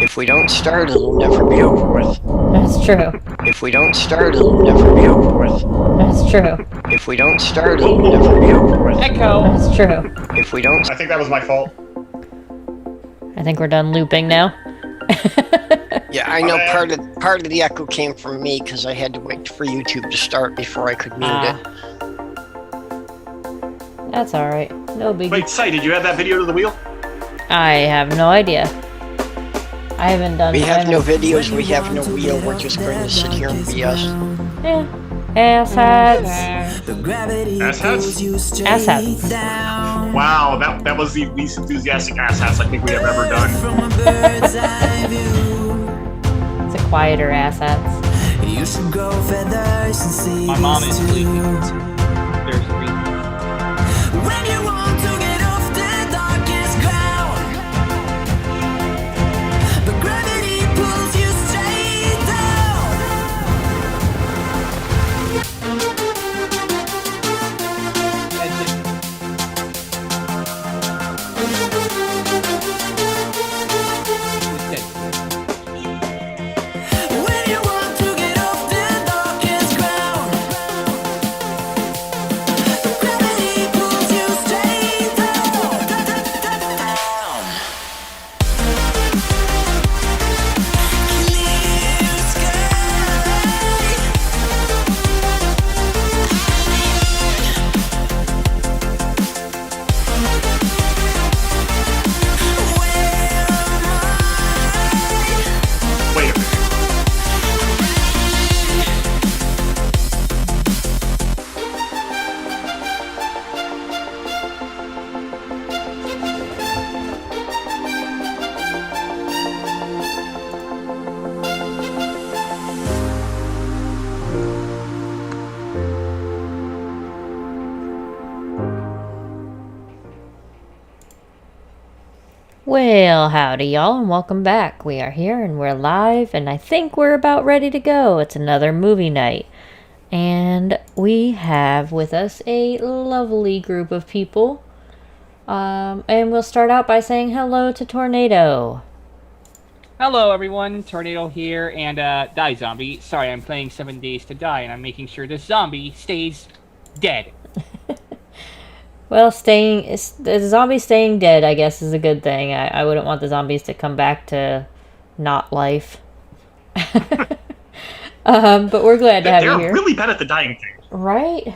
If we don't start, it'll never be over with. That's true. If we don't start, it'll never be over with. That's true. If we don't start, it'll never be over with. Echo! That's true. If we don't... I think that was my fault. I think we're done looping now. Yeah, I know part of the echo came from me because I had to wait for YouTube to start before I could mute it. That's alright. No biggie. Wait, Sai, did you add that video to the wheel? I have no idea. I haven't done... We have no videos, we have no wheel, we're just going to sit here and BS. Yeah. Asshats. Asshats? Asshats. Wow, that was the least enthusiastic asshats I think we have ever done. It's a quieter asshats. My mom is sleeping. There's a reason. When you want to get off the darkest ground, but gravity pulls you straight down. When you want to get off the darkest ground, but gravity pulls you straight down. Clear sky. Wait a minute. Well, howdy y'all, and welcome back. We are here and we're live, and I think we're about ready to go. It's another movie night. And we have with us a lovely group of people. And we'll start out by saying hello to Tornado. Hello everyone, Tornado here, and Die Zombie. Sorry, I'm playing 7 Days to Die, and I'm making sure the zombie stays dead. Well, the zombie staying dead, I guess, is a good thing. I wouldn't want the zombies to come back to not life. But we're glad to have you They're here. really bad at the dying thing. Right?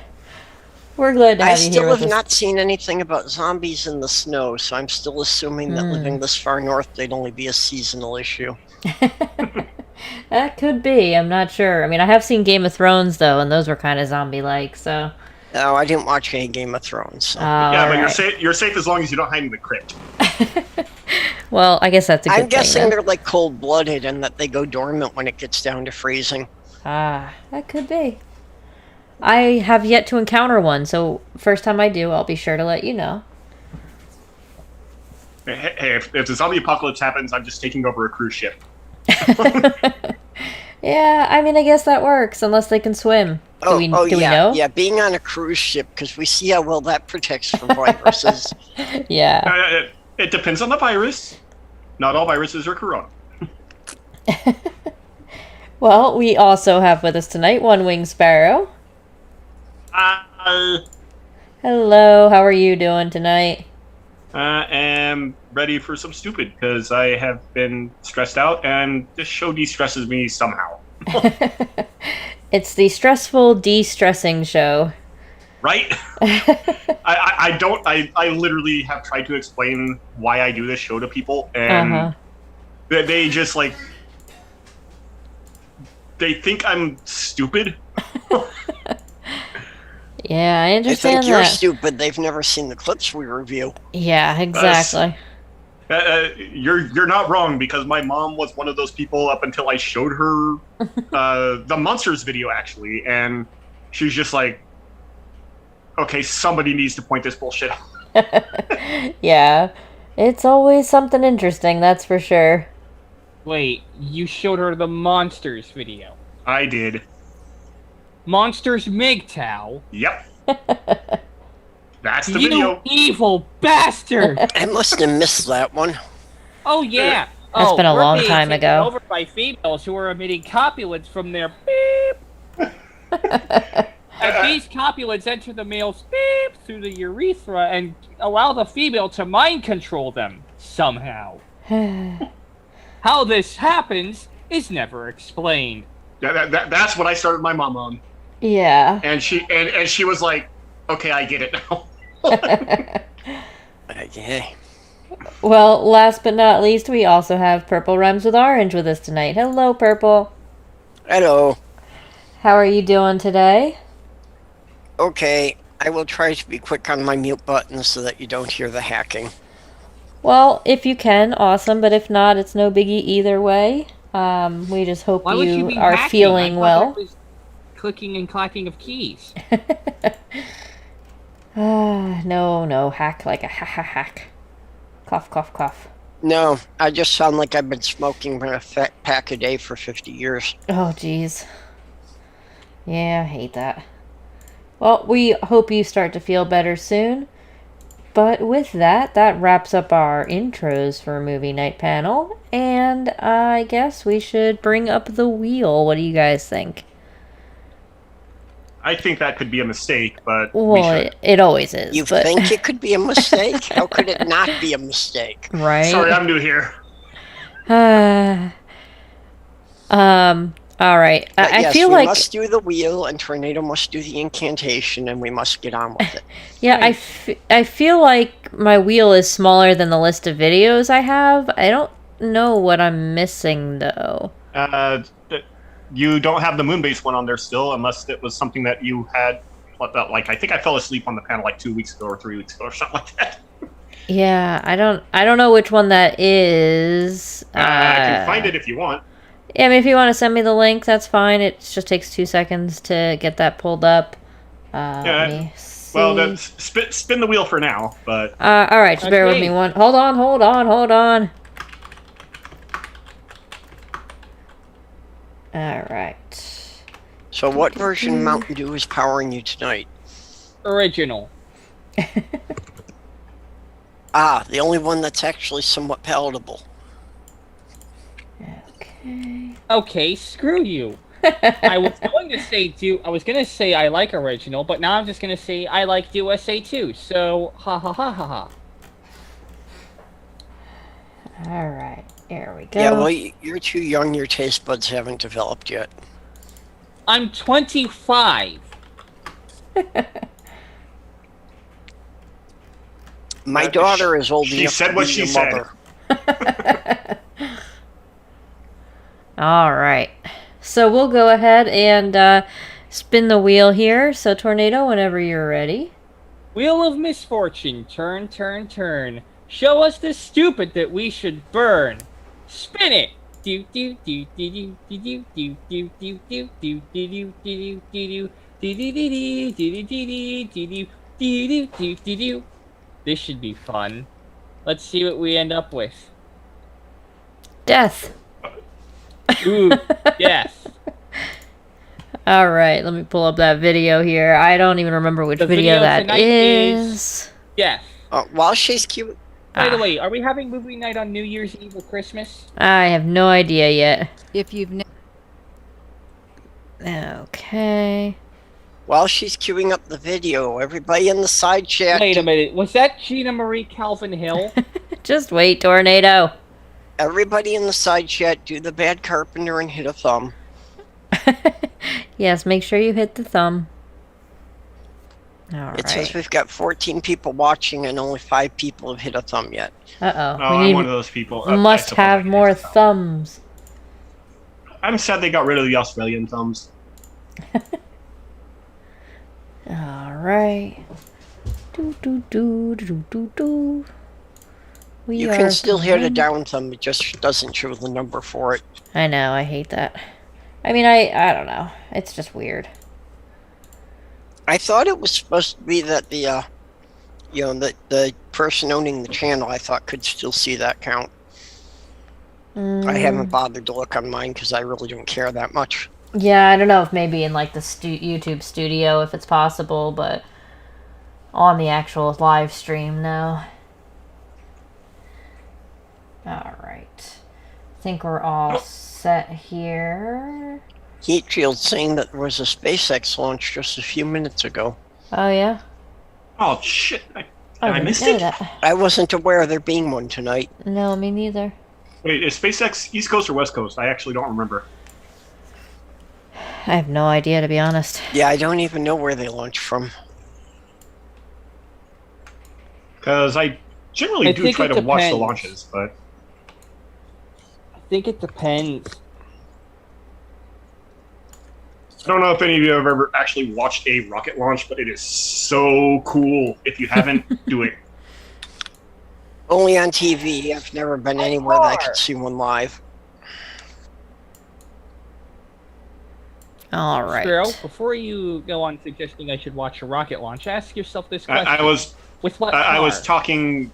We're glad to I have you here still with have us. not seen anything about zombies in the snow, so I'm still assuming that living this far north, they'd only be a seasonal issue. That could be. I'm not sure. I mean, I have seen Game of Thrones, though, and those were kind of zombie-like, so... No, I didn't watch any Game of Thrones. So. Yeah, but alright. you're safe as long as you don't hide in the crypt. Well, I guess that's a good I'm guessing thing, they're like cold-blooded and that they go dormant when it gets down to freezing. that could be. I have yet to encounter one, so first time I do, I'll be sure to let you know. Hey, if the zombie apocalypse happens, I'm just taking over a cruise ship. Yeah, I mean, I guess that works, unless they can swim. Do we know? Yeah, being on a cruise ship, because we see how well that protects from viruses. Yeah. It depends on the virus. Not all viruses are corona. Well, we also have with us tonight One Wing Sparrow. Hello, how are you doing tonight? I am ready for some stupid, because I have been stressed out, and this show de-stresses me somehow. It's the stressful de-stressing show. Right? I literally have tried to explain why I do this show to people, and they just, like, they think I'm stupid. Yeah, I They understand think you're that. stupid. They've never seen the clips we review. Yeah, exactly. You're not wrong, because my mom was one of those people up until I showed her the Monsters video, actually, and she's just like, okay, somebody needs to point this bullshit out. Yeah, it's always something interesting, that's for sure. Wait, you showed her the Monsters video. I did. Monsters MGTOW? Yep. That's the You video. evil bastard! I must have missed that one. Oh yeah, That's been a we're long being time taken ago. over by females who are emitting copulants from their beep. And these copulants enter the male's beep through the urethra and allow the female to mind control them somehow. How this happens is never explained. That's what I started my mom on, Yeah. and she was like, "Okay, I get it now." Okay. Well, last but not least, we also have Purple Rhymes with Orange with us tonight. Hello, Purple. Hello. How are you doing today? Okay, I will try to be quick on my mute button so that you don't hear the hacking. Well, if you can, awesome. But if not, it's no biggie either way. We just hope Why would you you be are hacking? feeling I thought well. that was clicking and clacking of keys. No, hack like a hack. Cough, cough, cough. No, I just sound like I've been smoking a fat pack a day for 50 years. Oh, jeez. Yeah, I hate that. Well, we hope you start to feel better soon. But with that, that wraps up our intros for Movie Night Panel. And I guess we should bring up the wheel. What do you guys think? I think that could be a mistake, but we Well, should. it always is. You but... think it could be a mistake? How could it not be a mistake? Right? Sorry, I'm new here. All right. But I yes, feel we like must do the wheel, and Tornado must do the incantation, and we must get on with it. yeah, I feel like my wheel is smaller than the list of videos I have. I don't know what I'm missing though. You don't have the moon-based one on there still, unless it was something that you had. Like, I think I fell asleep on the panel like 2 weeks ago or 3 weeks ago or something like that. Yeah, I don't know which one that is. I can find it if you want. Yeah, I mean, if you want to send me the link, that's fine. It just takes 2 seconds to get that pulled up. Let me see. Well, then spin the wheel for now, but all right, just bear with Okay. me one. Hold on. All right. So what version of Mountain Dew is powering you tonight? Original. Ah, the only one that's actually somewhat palatable. Okay. Okay, screw you. I was going to say I like original, but now I'm just going to say I like USA too. So, ha ha ha ha ha. All right. There we go. Yeah, well, you're too young. Your taste buds haven't developed yet. I'm 25. My daughter is old she enough said to what be she your said. mother. All right. So we'll go ahead and spin the wheel here. So Tornado, whenever you're ready. Wheel of misfortune, turn, turn, turn. Show us the stupid that we should burn. Spin it. Do do do do do do do do do do do do do do do do. This should be fun. Let's see what we end up with. Death. Ooh, yes. All right. Let me pull up that video here. I don't even remember which The video video that tonight is. Yes. While she's cute, By the way, are we having movie night on New Year's Eve or Christmas? I have no idea yet. If you've Okay. while she's queuing up the video, everybody in the side chat, Wait a minute. Was that Gina Marie Calvin Hill? Just wait, Tornado. everybody in the side chat, do the bad carpenter and hit a thumb. Yes, make sure you hit the thumb. All It says right. we've got 14 people watching and only 5 people have hit a thumb yet. Uh-oh. Oh, We I'm one of need, those people. must I suppose I have can more hit the thumb. thumbs. I'm sad they got rid of the Australian thumbs. All right. Do. We You are can still hit a fine. down thumb, it just doesn't show the number for it. I know, I hate that. I mean, I don't know. It's just weird. I thought it was supposed to be that the person owning the channel, I thought, could still see that count. I haven't bothered to look on mine because I really don't care that much. Yeah, I don't know if maybe in like the YouTube studio if it's possible, but on the actual live stream, no. All right. think we're all set here. Heat shield saying that there was a SpaceX launch just a few minutes ago. Oh, yeah? Oh shit! I didn't missed know it. that. I wasn't aware of there being one tonight. No, me neither. Wait, is SpaceX East Coast or West Coast? I actually don't remember. I have no idea, to be honest. Yeah, I don't even know where they launched from. Because I generally I do think try it to watch the depends. launches, but I think it depends. I don't know if any of you have ever actually watched a rocket launch, but it is so cool. If you haven't, do it. Only on TV. I've never been anywhere that I could see one live. All right. Cheryl, before you go on suggesting I should watch a rocket launch, ask yourself this question. I was With what I was car? talking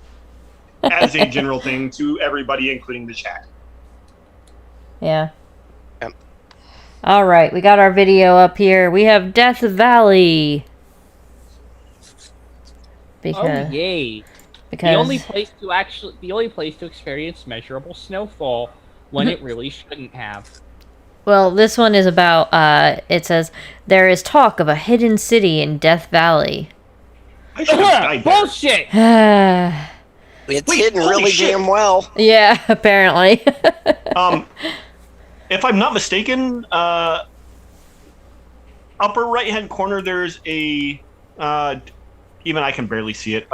as a general thing to everybody, including the chat. Yeah. Yep. All right, we got our video up here. We have Death Valley. Because, Oh yay! because The only place to experience measurable snowfall when it really shouldn't have. well, this one is about it says there is talk of a hidden city in Death Valley. I should have died there. Bullshit! It's Wait, hidden holy really shit. damn well. Yeah, apparently. If I'm not mistaken, upper right-hand corner, there's a even I can barely see it.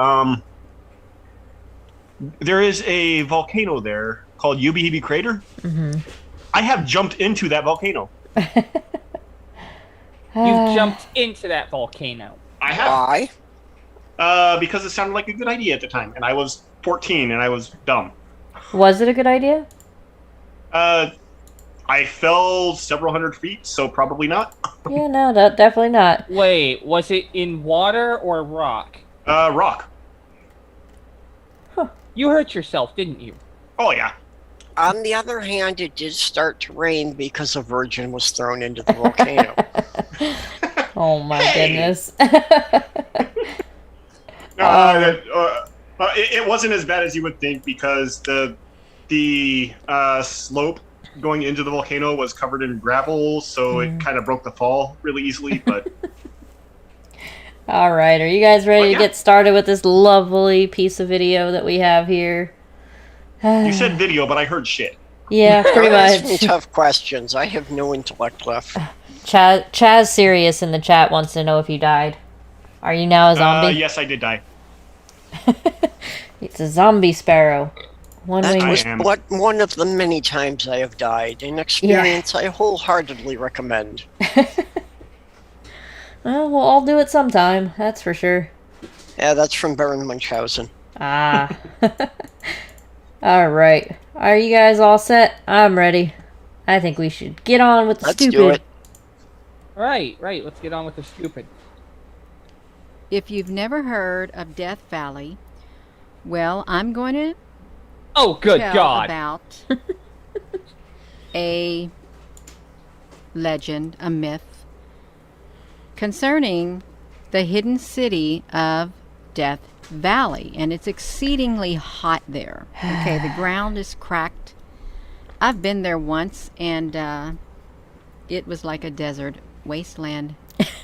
There is a volcano there called Ubi Crater. Mm-hmm. I have jumped into that volcano. You jumped into that volcano. I have. Why? Because it sounded like a good idea at the time, and I was 14 and I was dumb. Was it a good idea? I fell several hundred feet, so probably not. Yeah, no, definitely not. Wait, was it in water or rock? Rock. You hurt yourself, didn't you? Oh yeah. On the other hand, it did start to rain because a virgin was thrown into the volcano. Oh my goodness. It wasn't as bad as you would think because the slope going into the volcano was covered in gravel, so it kind of broke the fall really easily. But All right, are you guys ready Well, to yeah. get started with this lovely piece of video that we have here? you said video, but I heard shit. Yeah, pretty Don't ask me much. tough questions. I have no intellect left. Chaz Sirius in the chat wants to know if you died. Are you now a zombie? Yes, I did die. It's a zombie sparrow. One That wing. was am. one of the many times I have died. An experience I wholeheartedly recommend. Well, we'll all do it sometime, that's for sure. Yeah, that's from Baron Munchausen. Ah. Alright. Are you guys all set? I'm ready. I think we should get on with the Let's stupid. do it. Right, let's get on with the stupid. If you've never heard of Death Valley, well, I'm going to Oh, good tell God. about a legend, a myth, concerning the hidden city of Death Valley. And it's exceedingly hot there. Okay, the ground is cracked. I've been there once, and it was like a desert wasteland.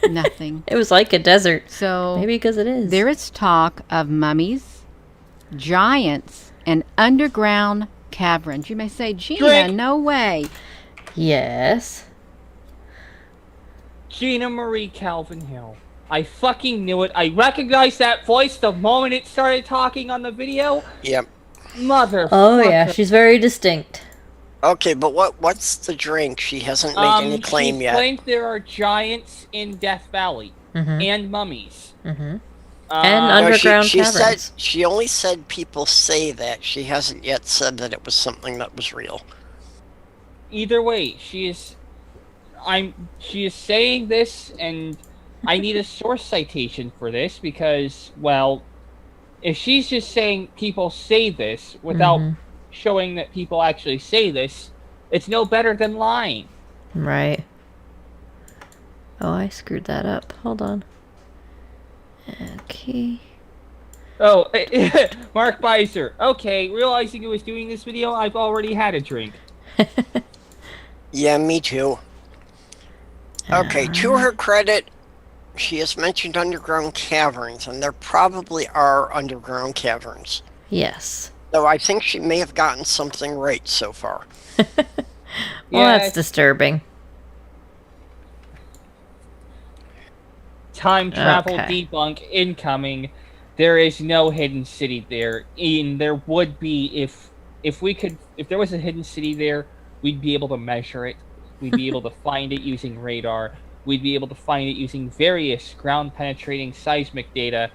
Nothing. It was like a desert. So Maybe because it is. there is talk of mummies, giants, and underground caverns. You may say, Gina, Drink. no way. Yes. Gina Marie Calvin Hill. I fucking knew it. I recognized that voice the moment it started talking on the video. Yep. Mother. Oh yeah, she's very distinct. Okay, but what's the drink? She hasn't made any claim she yet. claims there are giants in Death Valley Mm-hmm. and mummies. Mm-hmm. Uh, And No, underground she said caverns. she only said people say that. She hasn't yet said that it was something that was real. either way, she is saying this, and I need a source citation for this because, well, if she's just saying people say this without Mhm. showing that people actually say this, it's no better than lying. Right. Oh, I screwed that up. Hold on. Okay. Oh, Mark Beiser. Okay, realizing who was doing this video, I've already had a drink. Yeah, me too. Okay, to her credit, she has mentioned underground caverns, and there probably are underground caverns. Yes. Though I think she may have gotten something right so far. Well, that's Yes. disturbing. Time travel Okay. debunk incoming. There is no hidden city there. And there would be if there was a hidden city there, we'd be able to measure it. We'd be able to find it using radar. We'd be able to find it using various ground penetrating seismic data.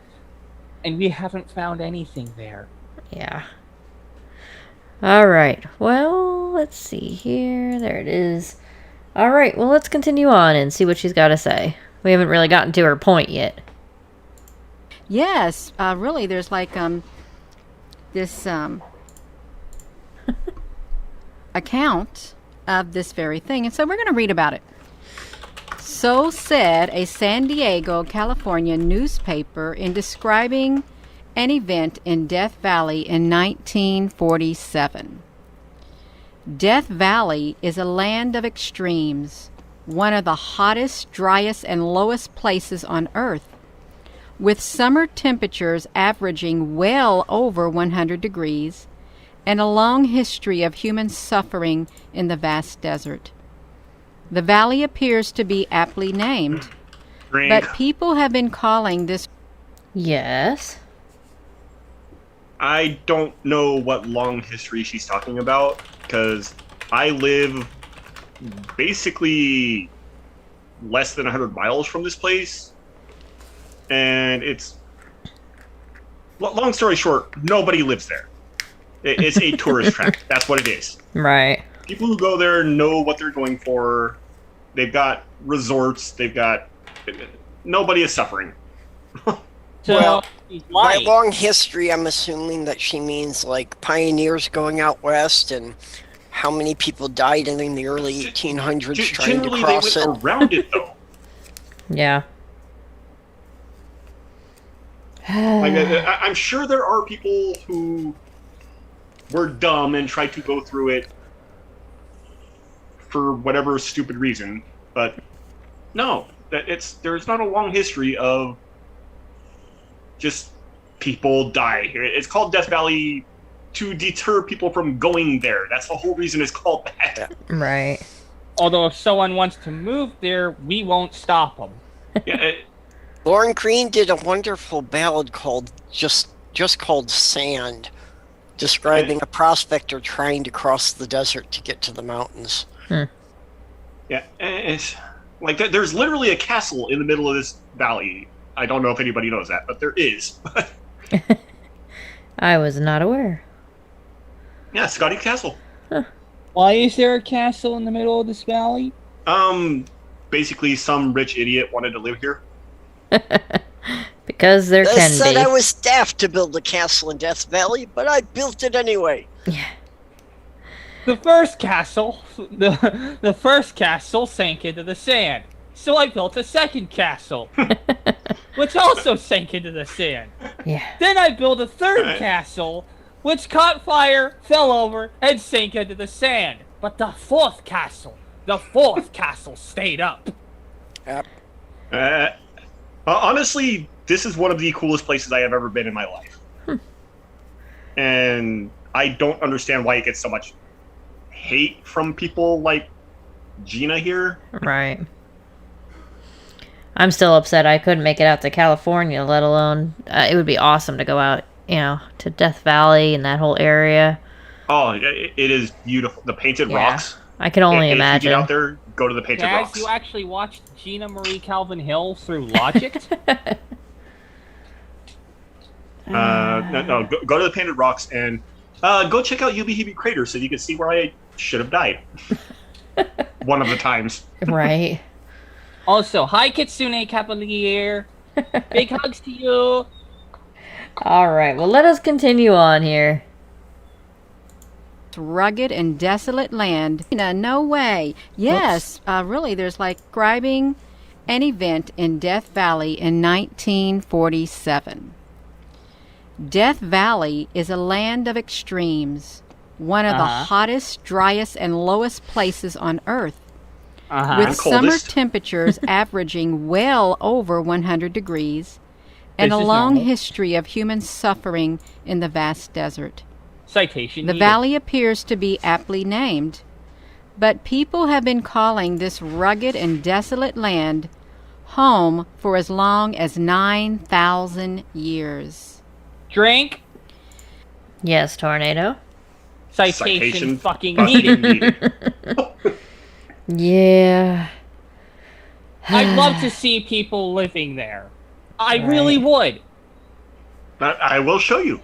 And we haven't found anything there. Yeah. All right. Well, let's see here. There it is. All right. Well, let's continue on and see what she's got to say. We haven't really gotten to her point yet. Yes, really, there's like this account of this very thing, and so we're going to read about it. So said a San Diego, California newspaper in describing an event in Death Valley in 1947. Death Valley is a land of extremes, one of the hottest, driest, and lowest places on Earth, with summer temperatures averaging well over 100 degrees and a long history of human suffering in the vast desert. The valley appears to be aptly named, Drink. but people have been calling this. Yes. I don't know what long history she's talking about, because I live basically less than 100 miles from this place, and it's... Long story short, nobody lives there. It's a tourist trap. That's what it is. Right. People who go there know what they're going for. They've got resorts. They've got... Nobody is suffering. So Well, she's By lying. long history, I'm assuming that she means like pioneers going out west and how many people died in the early 1800s trying to Generally, cross they it. went around it, though. Yeah. Like, I'm sure there are people who were dumb and tried to go through it for whatever stupid reason, but no, there's not a long history of just people die here. It's called Death Valley to deter people from going there. That's the whole reason it's called that. Right. Although if someone wants to move there, we won't stop them. Yeah, Lauren Green did a wonderful ballad called just called Sand, describing a prospector trying to cross the desert to get to the mountains. yeah, it's like there's literally a castle in the middle of this valley. I don't know if anybody knows that, but there is. I was not aware. Yeah, Scotty Castle. Why is there a castle in the middle of this valley? Basically, some rich idiot wanted to live here. Because there They can said be. I was daft to build a castle in Death Valley, but I built it anyway. The first castle, the first castle sank into the sand. So I built a second castle, which also sank into the sand. Yeah. Then I built a third castle, which caught fire, fell over, and sank into the sand. But the fourth castle stayed up. Honestly, this is one of the coolest places I have ever been in my life. And I don't understand why it gets so much hate from people like Gina here. Right. I'm still upset I couldn't make it out to California, let alone... it would be awesome to go out, to Death Valley and that whole area. Oh, it is beautiful. The painted Yeah. rocks. I can only If you imagine. get out there, go to the painted Guys, rocks. you actually watched Gina Marie Calvin Hill through Logic? No, go to the painted rocks and go check out Yubi Crater so you can see where I should have died. One of the times. Right. Also, hi Kitsune Cavalier. Big hugs to you. All right. Well, let us continue on here. Rugged and desolate land. No way. Yes, really, there's like describing an event in Death Valley in 1947. Death Valley is a land of extremes, one of the hottest, driest, and lowest places on Earth, with And summer coldest. temperatures averaging well over 100 degrees, and a This is long normal. history of human suffering in the vast desert. Citation. The needed. valley appears to be aptly named, but people have been calling this rugged and desolate land home for as long as 9,000 years. Drink. Yes, Tornado. Citation. Fucking fucking needed. Yeah. I'd love to see people living there. I really Right. would. I will show you.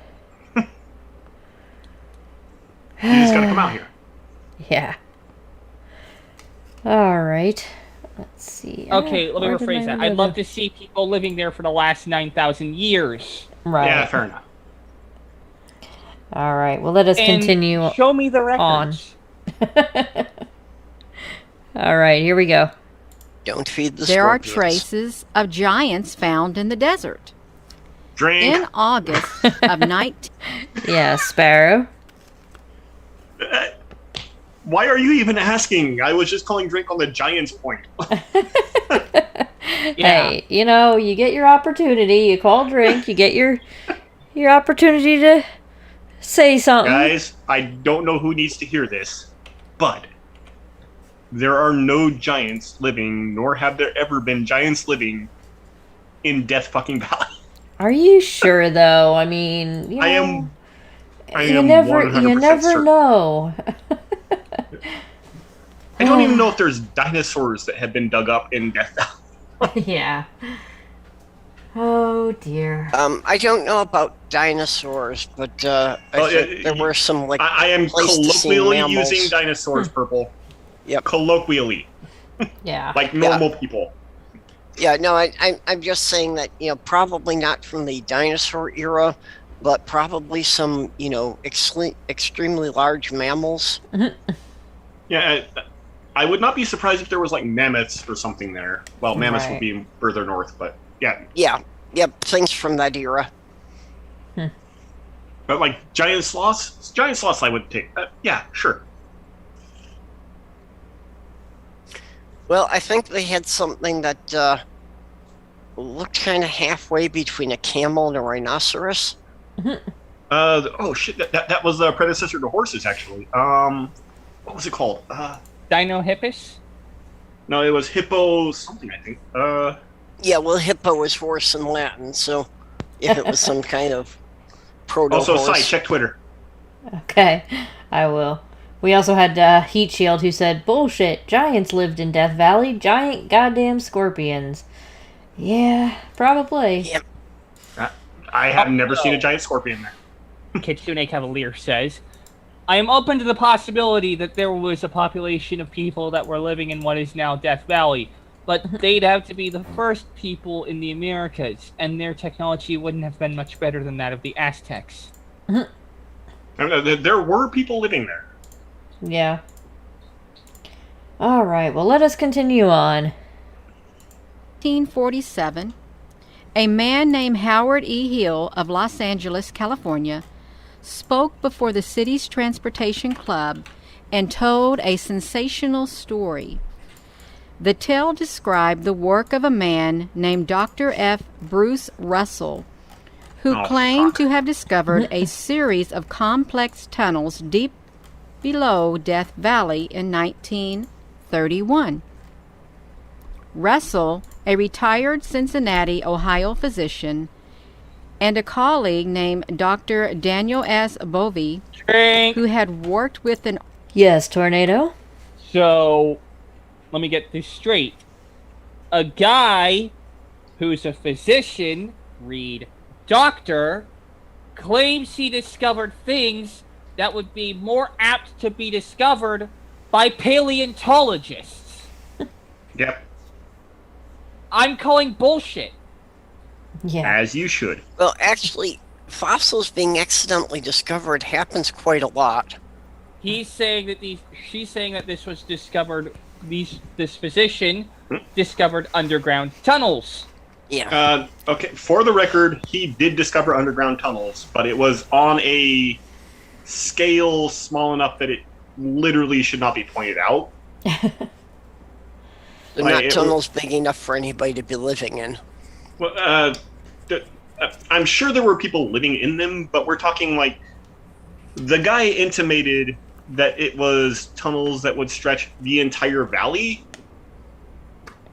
You just gotta come out here. Yeah. All right. Let's see. Okay, let me Where did rephrase my that. window I'd love go? to see people living there for the last 9,000 years. Right. Yeah, fair enough. All right. Well, let us And continue. show me the records. All right. Here we go. Don't feed the There are scorpions. traces of giants found in the desert. Drink. In August of 19... Yeah, Sparrow. Why are you even asking? I was just calling drink on the Giants point. Yeah. Hey, you know, you get your opportunity. You call drink. You get your opportunity to say something. Guys, I don't know who needs to hear this, but there are no giants living, nor have there ever been giants living in Death fucking Valley. Are you sure though? I mean, you know, I you am never 100% certain. know. I don't even know if there's dinosaurs that have been dug up in Death Valley. Yeah. Oh dear. I don't know about dinosaurs, but I Oh, think yeah, there were some like I am Pleistocene colloquially mammals. using dinosaurs, Purple. Yep. Colloquially, Yeah. like normal people. Yeah, no, I'm just saying that, probably not from the dinosaur era, but probably some, extremely large mammals. Yeah, I would not be surprised if there was like mammoths or something there. Well, mammoths Right. would be further north, but yeah. Yeah, yep, things from that era. But like giant sloths I would take. Yeah, sure. Well, I think they had something that looked kind of halfway between a camel and a rhinoceros. Oh shit, that was the predecessor to horses actually. What was it called? Dino Hippus? No, it was hippo something, I think. Yeah, well, hippo is horse in Latin, so if it was some kind of proto-horse. Also, side check Twitter. Okay, I will. We also had Heat Shield who said, "Bullshit. Giants lived in Death Valley. Giant goddamn scorpions." Yeah, probably. Yep. I have never seen a giant scorpion there. Kitsune Cavalier says, I am open to the possibility that there was a population of people that were living in what is now Death Valley, but they'd have to be the first people in the Americas, and their technology wouldn't have been much better than that of the Aztecs. I mean, there were people living there. Yeah. All right. Well, let us continue on. 1947, a man named Howard E. Hill of Los Angeles, California, spoke before the city's transportation club and told a sensational story. The tale described the work of a man named Dr. F. Bruce Russell, who Oh, claimed fuck. to have discovered a series of complex tunnels deep below Death Valley in 1931. Russell, a retired Cincinnati, Ohio physician, and a colleague named Dr. Daniel S. Bovey, Drink. who had worked with an Yes, Tornado. So, let me get this straight. A guy who's a physician, read doctor, claims he discovered things that would be more apt to be discovered by paleontologists. Yep, I'm calling bullshit. Yeah. as you should. Well, actually, fossils being accidentally discovered happens quite a lot. She's saying that this was discovered. This physician discovered underground tunnels. Yeah. Okay, for the record, he did discover underground tunnels, but it was on a scale small enough that it literally should not be pointed out. They're not tunnels big enough for anybody to be living in. Well, I'm sure there were people living in them, but we're talking like the guy intimated that it was tunnels that would stretch the entire valley,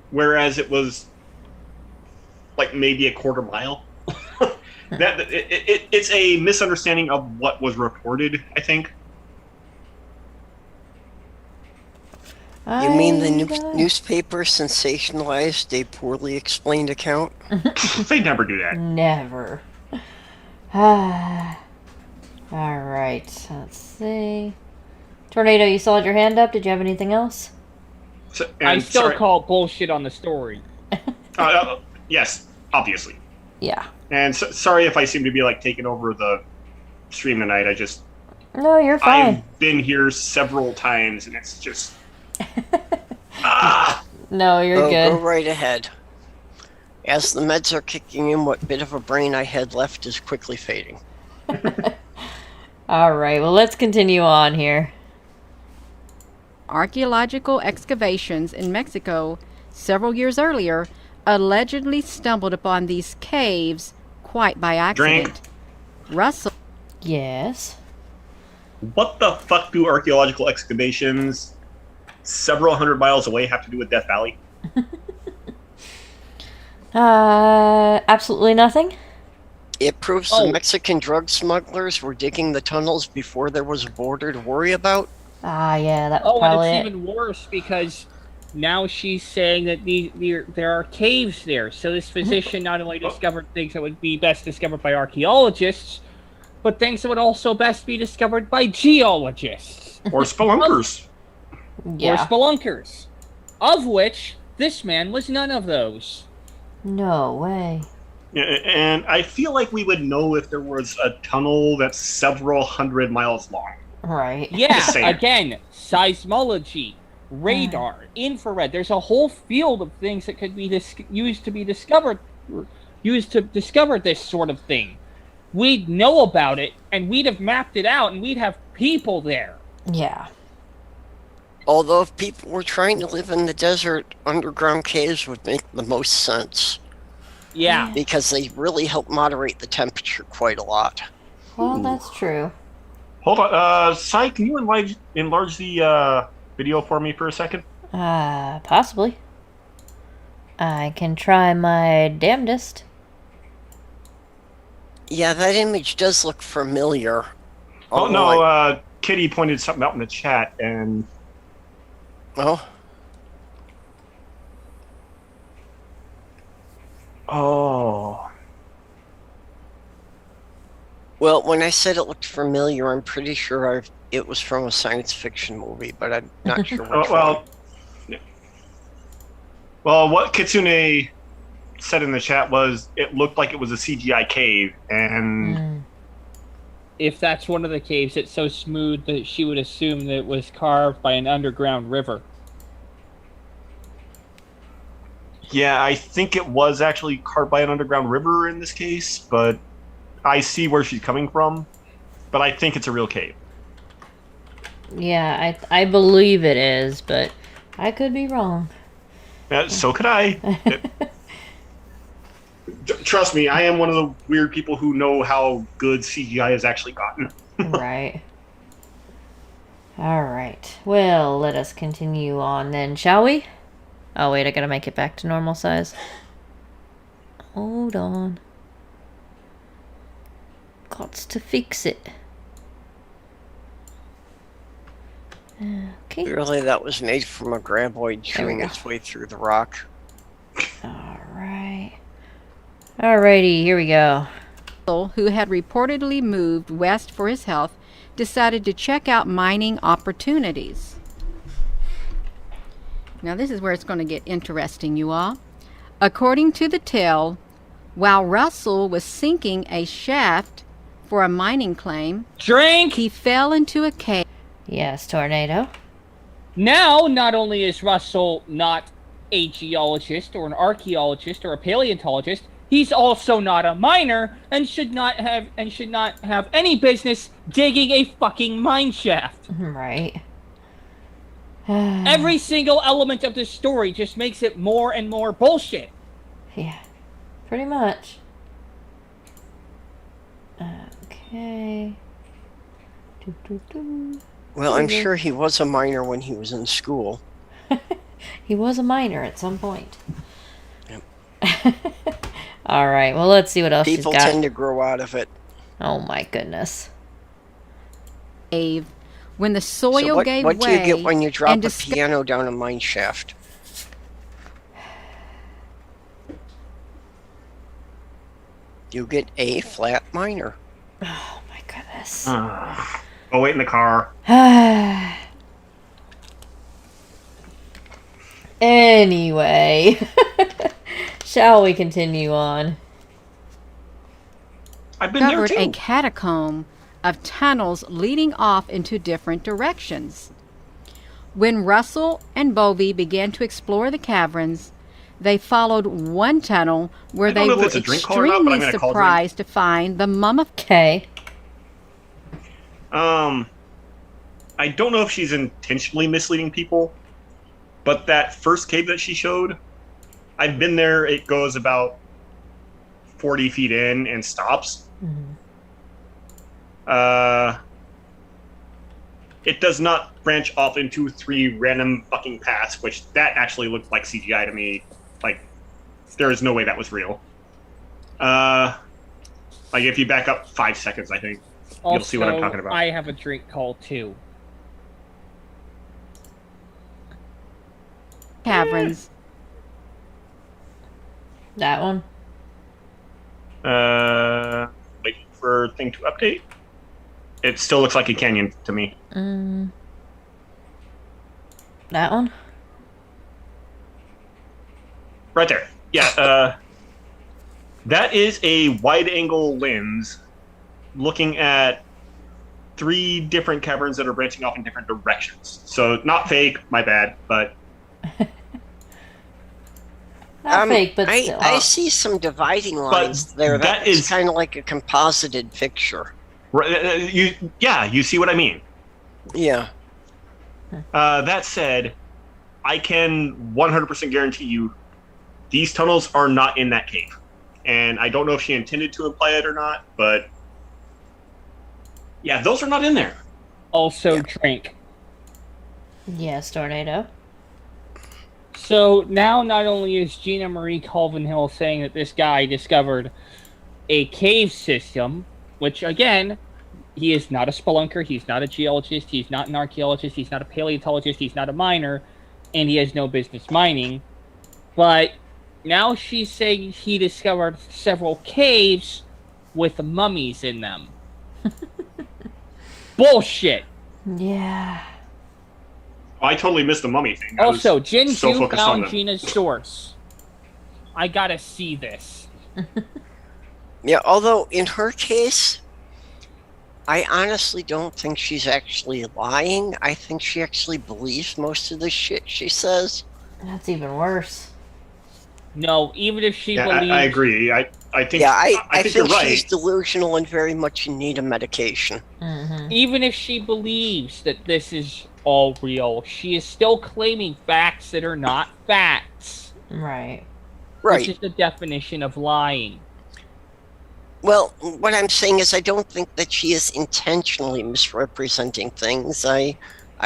whereas it was like maybe a quarter mile. It's a misunderstanding of what was reported, I think. You mean the newspaper sensationalized a poorly explained account? They never do that. Never. Alright, let's see. Tornado, you still had your hand up? Did you have anything else? I still call bullshit on the story. Yes, obviously. Yeah. And sorry if I seem to be like taking over the stream tonight. No, you're fine. I've been here several times, and it's just. No, you're good. Go right ahead. As the meds are kicking in, what bit of a brain I had left is quickly fading. Alright, well, let's continue on here. Archaeological excavations in Mexico several years earlier allegedly stumbled upon these caves quite by accident. Russell. Yes. What the fuck do archaeological excavations several hundred miles away have to do with Death Valley? Absolutely nothing. It proves the Mexican drug smugglers were digging the tunnels before there was a border to worry about. Yeah, that was probably and it's even worse because now she's saying that there are caves there. So this physician not only discovered things that would be best discovered by archaeologists, but things that would also best be discovered by geologists. Or spelunkers. Yeah. Or spelunkers. Of which, this man was none of those. No way. Yeah, and I feel like we would know if there was a tunnel that's several hundred miles long. Right. Yeah, again, seismology, radar, infrared. There's a whole field of things that could be used to discover this sort of thing. We'd know about it, and we'd have mapped it out, and we'd have people there. Yeah. Although if people were trying to live in the desert, underground caves would make the most sense. Yeah. Because they really help moderate the temperature quite a lot. Well, that's true. Hold on, Sai, can you enlarge the video for me for a second? Possibly. I can try my damnedest. Yeah, that image does look familiar. Oh, no, Kitty pointed something out in the chat, and... Oh? Oh. Well, when I said it looked familiar, I'm pretty sure it was from a science fiction movie, but I'm not sure which one. Well, what Kitsune said in the chat was it looked like it was a CGI cave, and... If that's one of the caves, it's so smooth that she would assume that it was carved by an underground river. Yeah, I think it was actually carved by an underground river in this case, but I see where she's coming from. But I think it's a real cave. Yeah, I believe it is, but I could be wrong. So could I. Trust me, I am one of the weird people who know how good CGI has actually gotten. Right. Alright. Well, let us continue on then, shall we? Oh, wait, I gotta make it back to normal size. Hold on. Gots to fix it. Okay. Really, that was made from a graboid chewing its way through the rock. Alright. Alrighty, here we go. Who had reportedly moved west for his health, decided to check out mining opportunities. Now this is where it's going to get interesting, you all. According to the tale, while Russell was sinking a shaft for a mining claim, he fell into a cave. Yes, Tornado. Now, not only is Russell not a geologist or an archaeologist or a paleontologist, He's also not a miner and should not have any business digging a fucking mine shaft. Right. Every single element of this story just makes it more and more bullshit. Yeah, pretty much. Okay. Well, I'm sure he was a minor when he was in school. He was a minor at some point. Yep. All right. Well, let's see what else People she's got. tend to grow out of it. Oh my goodness. When the soil So what gave do way you get when you drop and a piano down a mine shaft? You get a flat minor. Oh my goodness. Go wait in the car. Anyway, shall we continue on? I've been there discovered a too. catacomb of tunnels leading off into different directions. When Russell and Bovey began to explore the caverns, they followed one tunnel where I don't they know if were it's a drink call or not, but I'm extremely gonna call drink. surprised to find the mummified. Okay. I don't know if she's intentionally misleading people, but that first cave that she showed, I've been there. It goes about 40 feet in and stops. It does not branch off into 3 random fucking paths, which that actually looked like CGI to me. Like, there is no way that was real. Like, if you back up 5 seconds, I think Also, you'll see what I'm talking about. I have a drink call too. Caverns. That one? Waiting for thing to update. It still looks like a canyon to me. That one? Right there. Yeah, that is a wide-angle lens looking at 3 different caverns that are branching off in different directions. So, not fake, my bad, but... Not fake, but still. I see some dividing lines there. that That's is- kind of like a composited picture. You see what I mean. Yeah. That said, I can 100% guarantee you these tunnels are not in that cave. And I don't know if she intended to imply it or not, but... Yeah, those are not in there. Also, drink. Yes, Tornado. So now not only is Gina Marie Colvin Hill saying that this guy discovered a cave system, which again, he is not a spelunker, he's not a geologist, he's not an archaeologist, he's not a paleontologist, he's not a miner, and he has no business mining. But now she's saying he discovered several caves with mummies in them. Bullshit! Yeah. I totally missed the mummy thing. I was Also, Jin so Ju focused on found them. Gina's source. I gotta see this. Yeah, although in her case, I honestly don't think she's actually lying. I think she actually believes most of the shit she says. That's even worse. No, even if she Yeah, believes... I agree. I think, Yeah, I think you're right. she's delusional and very much in need of medication. Even if she believes that this is all real, she is still claiming facts that are not facts. Right. Right. Which is the definition of lying. Well, what I'm saying is I don't think that she is intentionally misrepresenting things. I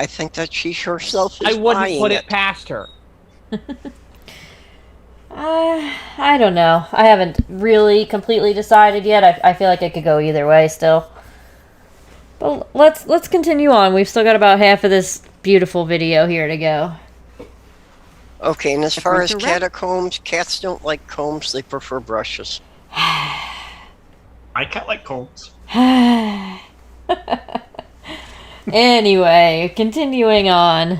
think that she herself is I wouldn't lying put it past her. I don't know. I haven't really completely decided yet. I feel like I could go either way still. But let's continue on. We've still got about half of this beautiful video here to go. Okay, and as far as Direct- catacombs, cats don't like combs, they prefer brushes. I can't like combs. Anyway, continuing on.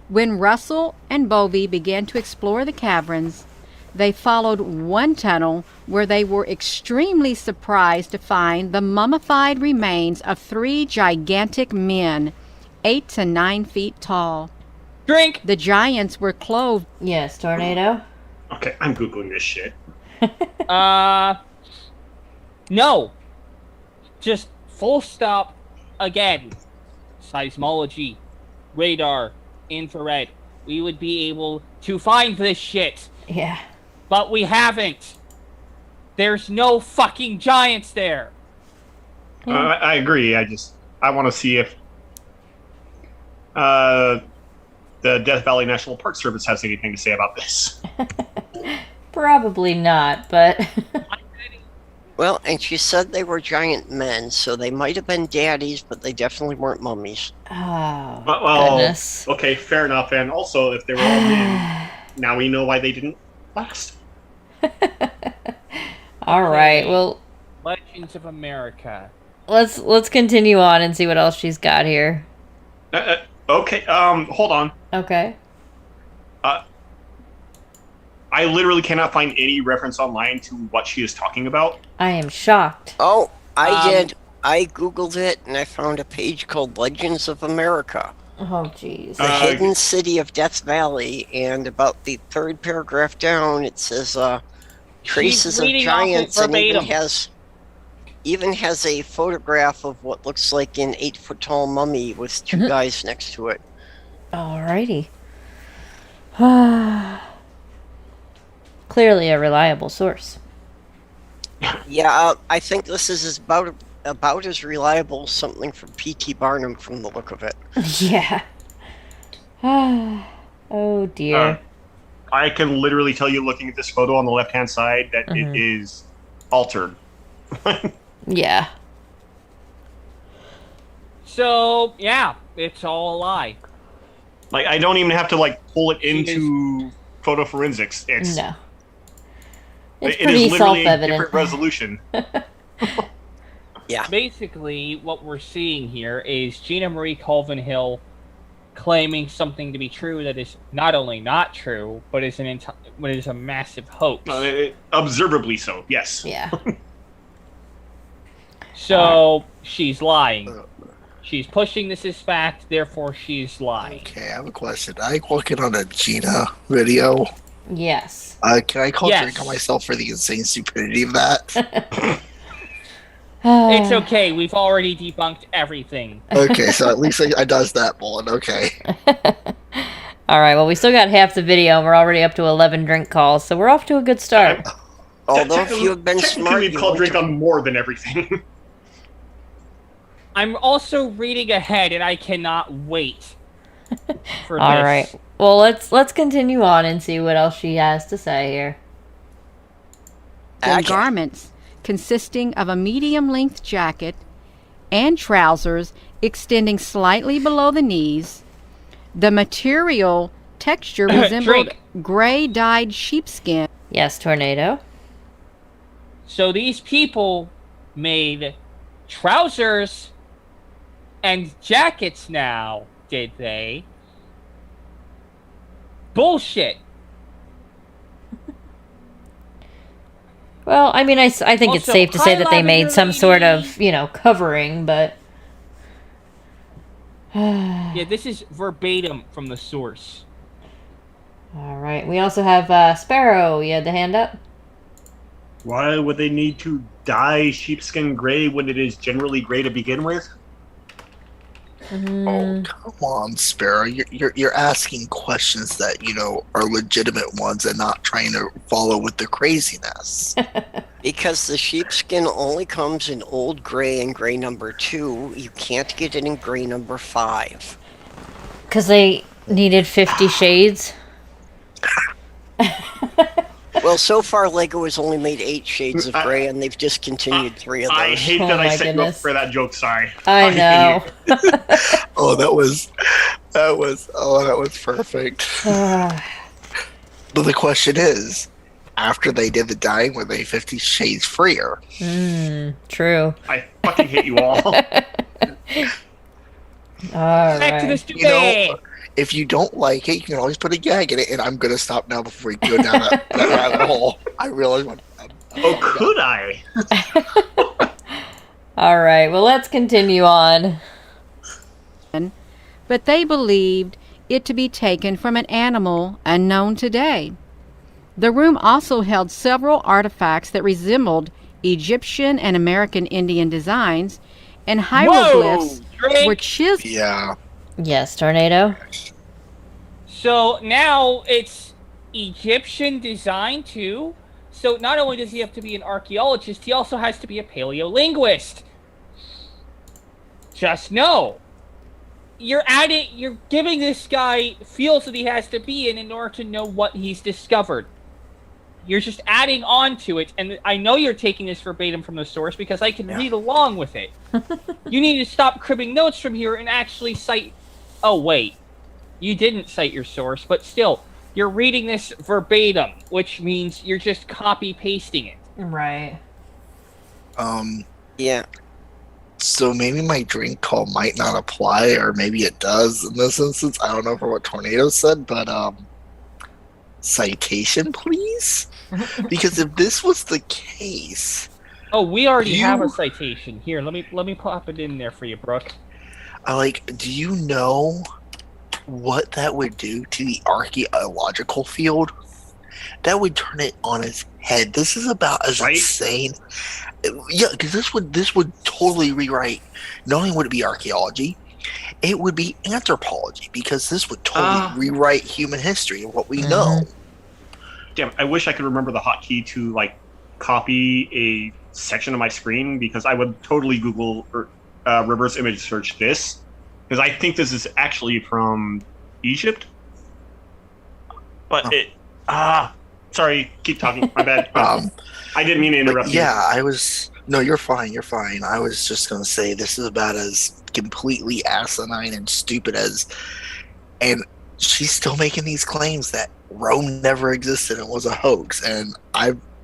When Russell and Bovey began to explore the caverns, they followed one tunnel where they were extremely surprised to find the mummified remains of 3 gigantic men, 8 to 9 feet tall. Drink! The giants were clothed Yes, Tornado. Okay, I'm Googling this shit. No. Just full stop again. Seismology, radar, infrared. We would be able to find this shit. Yeah. But we haven't. There's no fucking giants there. I agree. I want to see if the Death Valley National Park Service has anything to say about this. Probably not, but Well, and she said they were giant men, so they might have been daddies, but they definitely weren't mummies. oh Well, goodness. okay, fair enough. And also, if they were all men, now we know why they didn't last. All right. Well, Legends of America. let's continue on and see what else she's got here. Okay, hold on. Okay. I literally cannot find any reference online to what she is talking about. I am shocked. Oh, I Um, did. I Googled it, and I found a page called Legends of America. Oh jeez. The hidden city of Death Valley, and about the third paragraph down, it saes traces of reading off it giants, and verbatim. even has a photograph of what looks like an 8-foot tall mummy with two guys next to it. Alrighty. Clearly a reliable source. Yeah, I think this is about as reliable as something from P.T. Barnum from the look of it. Yeah. Oh dear. I can literally tell you, looking at this photo on the left-hand side, that it is altered. Yeah. So, yeah, it's all a lie. Like, I don't even have to pull it into photo forensics. It's No. It's it pretty is literally a self-evident. different resolution. Yeah. Basically, what we're seeing here is Gina Marie Colvin Hill claiming something to be true that is not only not true, but is a massive hoax. Observably so, yes. Yeah. So she's lying. She's pushing this as fact, therefore she's lying. Okay, I have a question. I working on a Gina video. Yes. Can I call Yes. drink on myself for the insane stupidity of that? It's okay, we've already debunked everything. Okay, so at least I does that one. Okay. All right. Well, we still got half the video, and we're already up to 11 drink calls, so we're off to a good start. Although if you had been Technically, smart, we've you called would drink on more than everything. I'm also reading ahead, and I cannot wait for All this. right. Well, let's continue on and see what else she has to say here. And Okay. garments consisting of a medium-length jacket and trousers extending slightly below the knees. The material texture resembled Drink. gray dyed sheepskin. Yes, tornado. So these people made trousers and jackets now, did they? Bullshit. Well, I mean, I think it's Also, safe to say that they high made some lavender sort of, lady. covering, but Yeah, this is verbatim from the source. all right. We also have Sparrow. You had the hand up. Why would they need to dye sheepskin gray when it is generally gray to begin with? Oh, come on, Sparrow. You're asking questions that are legitimate ones and not trying to follow with the craziness. Because the sheepskin only comes in old gray and gray number 2. You can't get it in gray number 5. Because they needed 50 shades. Well, so far Lego has only made 8 shades of gray, and they've discontinued 3 of those. I hate Oh that I my set you up goodness. for that joke, sorry. I hate know. Oh, that was perfect. But the question is, after they did the dyeing, were they 50 shades freer? True. I fucking hate you all. All Back to right. this You know, debate. if you don't like it, you can always put a gag in it. And I'm gonna stop now before we go down that rabbit hole. I realize what. Oh, could I? All right. Well, let's continue on. But they believed it to be taken from an animal unknown today. The room also held several artifacts that resembled Egyptian and American Indian designs, and hieroglyphs Drake. were chiseled. Yeah. Yes, Tornado. So now it's Egyptian design too. So not only does he have to be an archaeologist, he also has to be a paleolinguist. Just know. You're giving this guy fields that he has to be in order to know what he's discovered. You're just adding on to it, and I know you're taking this verbatim from the source because I can read along with it. You need to stop cribbing notes from here and actually cite... Oh, wait. You didn't cite your source, but still, you're reading this verbatim, which means you're just copy-pasting it. Right. Yeah. So maybe my drink call might not apply, or maybe it does in this instance. I don't know for what Tornado said, but citation, please. Because if this was the case, Oh, we already have a citation. Here, let me pop it in there for you, Brooke. do you know what that would do to the archaeological field? That would turn it on its head. This is about as insane. Yeah, because this would totally rewrite. Not only would it be archaeology, it would be anthropology, because this would totally rewrite human history and what we know. Damn, I wish I could remember the hotkey to like copy a section of my screen, because I would totally Google or reverse image search this, because I think this is actually from Egypt. But sorry, keep talking. My bad. I didn't mean to interrupt you. Yeah, No, you're fine. You're fine. I was just gonna say this is about as completely asinine and stupid as, and she's still making these claims that Rome never existed and was a hoax. And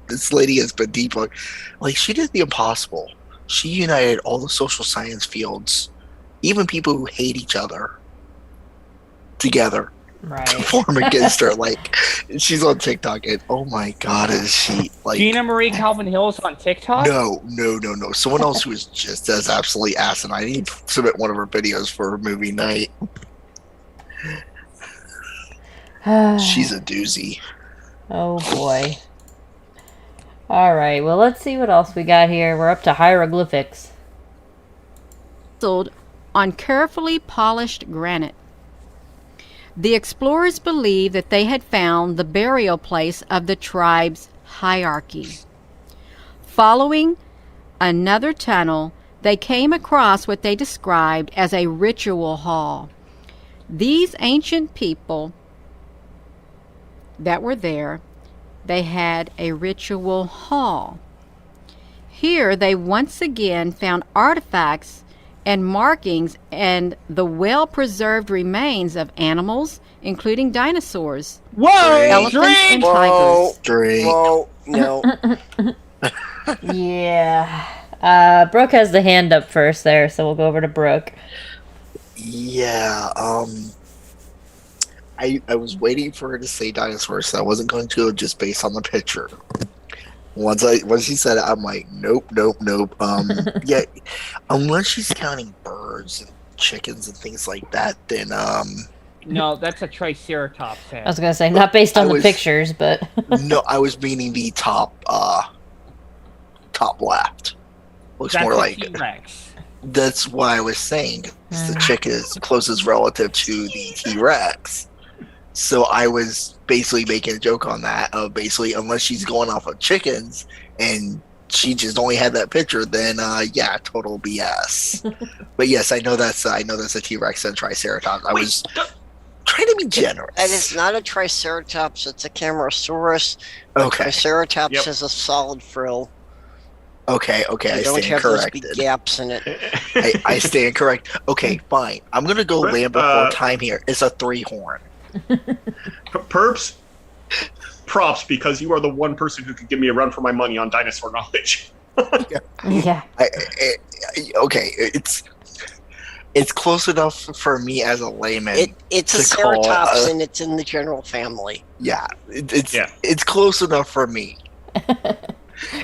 this lady has been debunked. Like, she did the impossible. She united all the social science fields, even people who hate each other, together to form against her. Like, she's on TikTok, and oh my god, is she like Gina Marie Calvin Hill is on TikTok? No. Someone else who is just as absolutely asinine. I need to submit one of her videos for her movie night. She's a doozy. Oh boy. Alright, well, let's see what else we got here. We're up to hieroglyphics. On carefully polished granite. The explorers believed that they had found the burial place of the tribe's hierarchy. Following another tunnel, they came across what they described as a ritual hall. These ancient people that were there, they had a ritual hall. Here they once again found artifacts and markings and the well-preserved remains of animals, including dinosaurs, elephants, and tigers. Whoa, no. Yeah. Brooke has the hand up first there, so we'll go over to Brooke. Yeah, I was waiting for her to say dinosaurs, so I wasn't going to, just based on the picture. Once she said it, I'm like, nope. Yeah, unless she's counting birds and chickens and things like that, then No, that's a Triceratops head. I was gonna say, not based on the pictures, but... No, I was meaning the top left. Looks That's more a like T-Rex. That's why I was saying the chick is closest relative to the T-Rex. So I was basically making a joke on that of basically, unless she's going off of chickens and she just only had that picture, then yeah, total BS. But yes, I know that's a T-Rex and Triceratops. I was trying to be generous. That is not a Triceratops, it's a Camarasaurus. Okay. Triceratops has a solid frill. Okay, I don't stand have those corrected. big gaps in it. I stand correct. Okay, fine. I'm gonna go land before time here. It's a 3-horn. Perps, props, because you are the one person who could give me a run for my money on dinosaur knowledge. Yeah. Okay, it's close enough for me as a layman. It's a Ceratops, and it's in the general family. Yeah, it's close enough for me.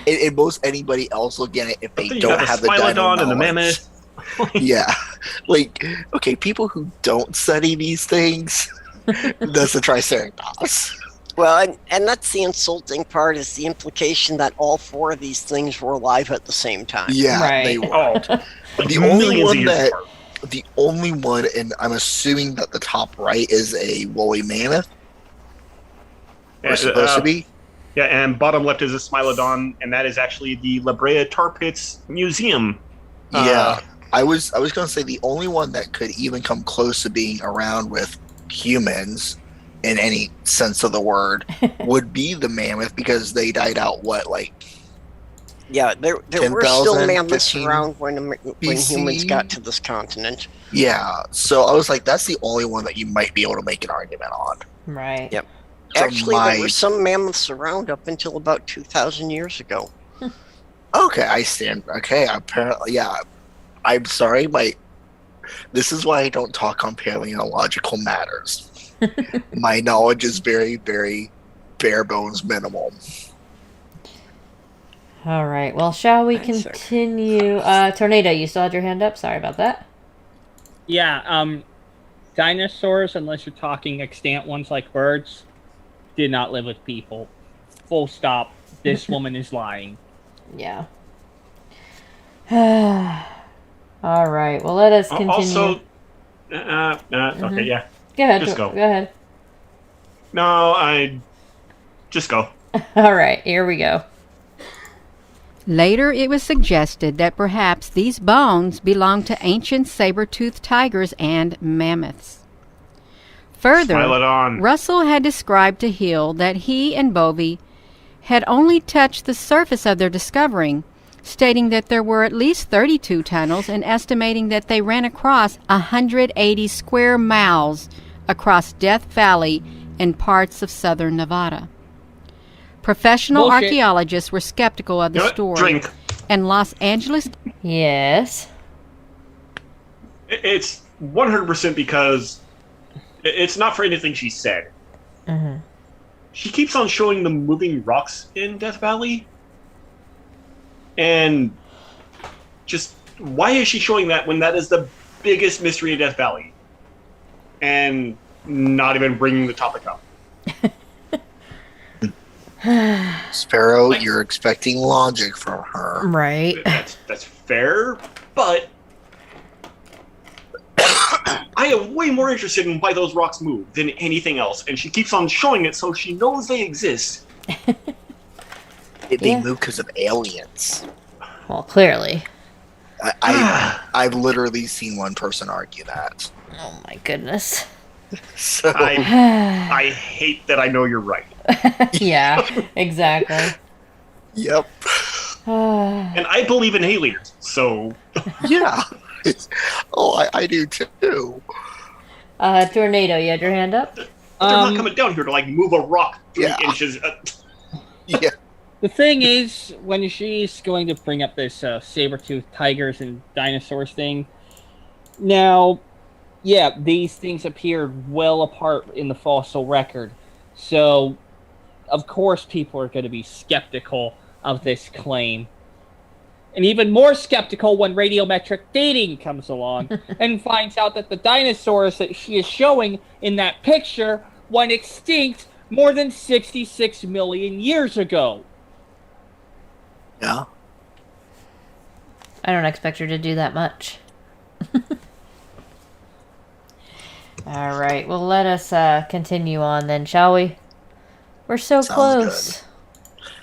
And most anybody else will get it if they don't have the dino and the mammoth. Yeah, like, okay, people who don't study these things, that's a Triceratops. Well, and that's the insulting part, is the implication that all four of these things were alive at the same time. Yeah, Right. they were. Like The only millions of one years that, apart. the only one, and I'm assuming that the top right is a woolly mammoth. Or supposed to be. Yeah, and bottom left is a Smilodon, and that is actually the La Brea Tar Pits Museum. Yeah, I was gonna say the only one that could even come close to being around with humans in any sense of the word would be the mammoth, because they died out Yeah, there were 10,000, still mammoths 15 around when BC. humans got to this continent. Yeah, so I was like, that's the only one that you might be able to make an argument on. Right. Yep. From Actually, my- there were some mammoths around up until about 2,000 years ago. Okay, I stand. Okay, apparently, yeah. I'm sorry, this is why I don't talk on paleontological matters. My knowledge is very, very bare bones minimal. All right. Well, shall we Thanks, sir. continue? Tornado, you still had your hand up? Sorry about that. Yeah, dinosaurs, unless you're talking extant ones like birds, did not live with people. Full stop. This woman is lying. Yeah. All right. Well, let us continue. Also, okay, yeah. go ahead. just go. Go ahead. No, I just go. All right. Here we go. Later, it was suggested that perhaps these bones belonged to ancient saber-toothed tigers and mammoths. Further, Smilodon. Russell had described to Hill that he and Bovey had only touched the surface of their discovering, stating that there were at least 32 tunnels and estimating that they ran across 180 square miles across Death Valley and parts of southern Nevada. Professional Bullshit. archaeologists were skeptical of the You know what? story, Drink. and Los Angeles Yes. It's 100% because it's not for anything she said. Mhm. She keeps on showing the moving rocks in Death Valley. And just, why is she showing that when that is the biggest mystery in Death Valley? And not even bringing the topic up. Sparrow, you're expecting logic from her. Right. That's fair, but I am way more interested in why those rocks move than anything else, and she keeps on showing it so she knows they exist. They Yeah. move because of aliens. Well, clearly. I've literally seen one person argue that. Oh my goodness. So I hate that I know you're right. Yeah. Exactly. yep, And I believe in aliens, so yeah. I do too. Tornado, you had your hand up? they're not coming down here to like move a rock 3 Yeah. inches. Yeah, The thing is, when she's going to bring up this saber-toothed tigers and dinosaurs thing, now, yeah, these things appeared well apart in the fossil record. So, of course, people are going to be skeptical of this claim. And even more skeptical when radiometric dating comes along and finds out that the dinosaurs that she is showing in that picture went extinct more than 66 million years ago. yeah. I don't expect her to do that much. All right. Well, let us continue on then, shall we? We're so Sounds close.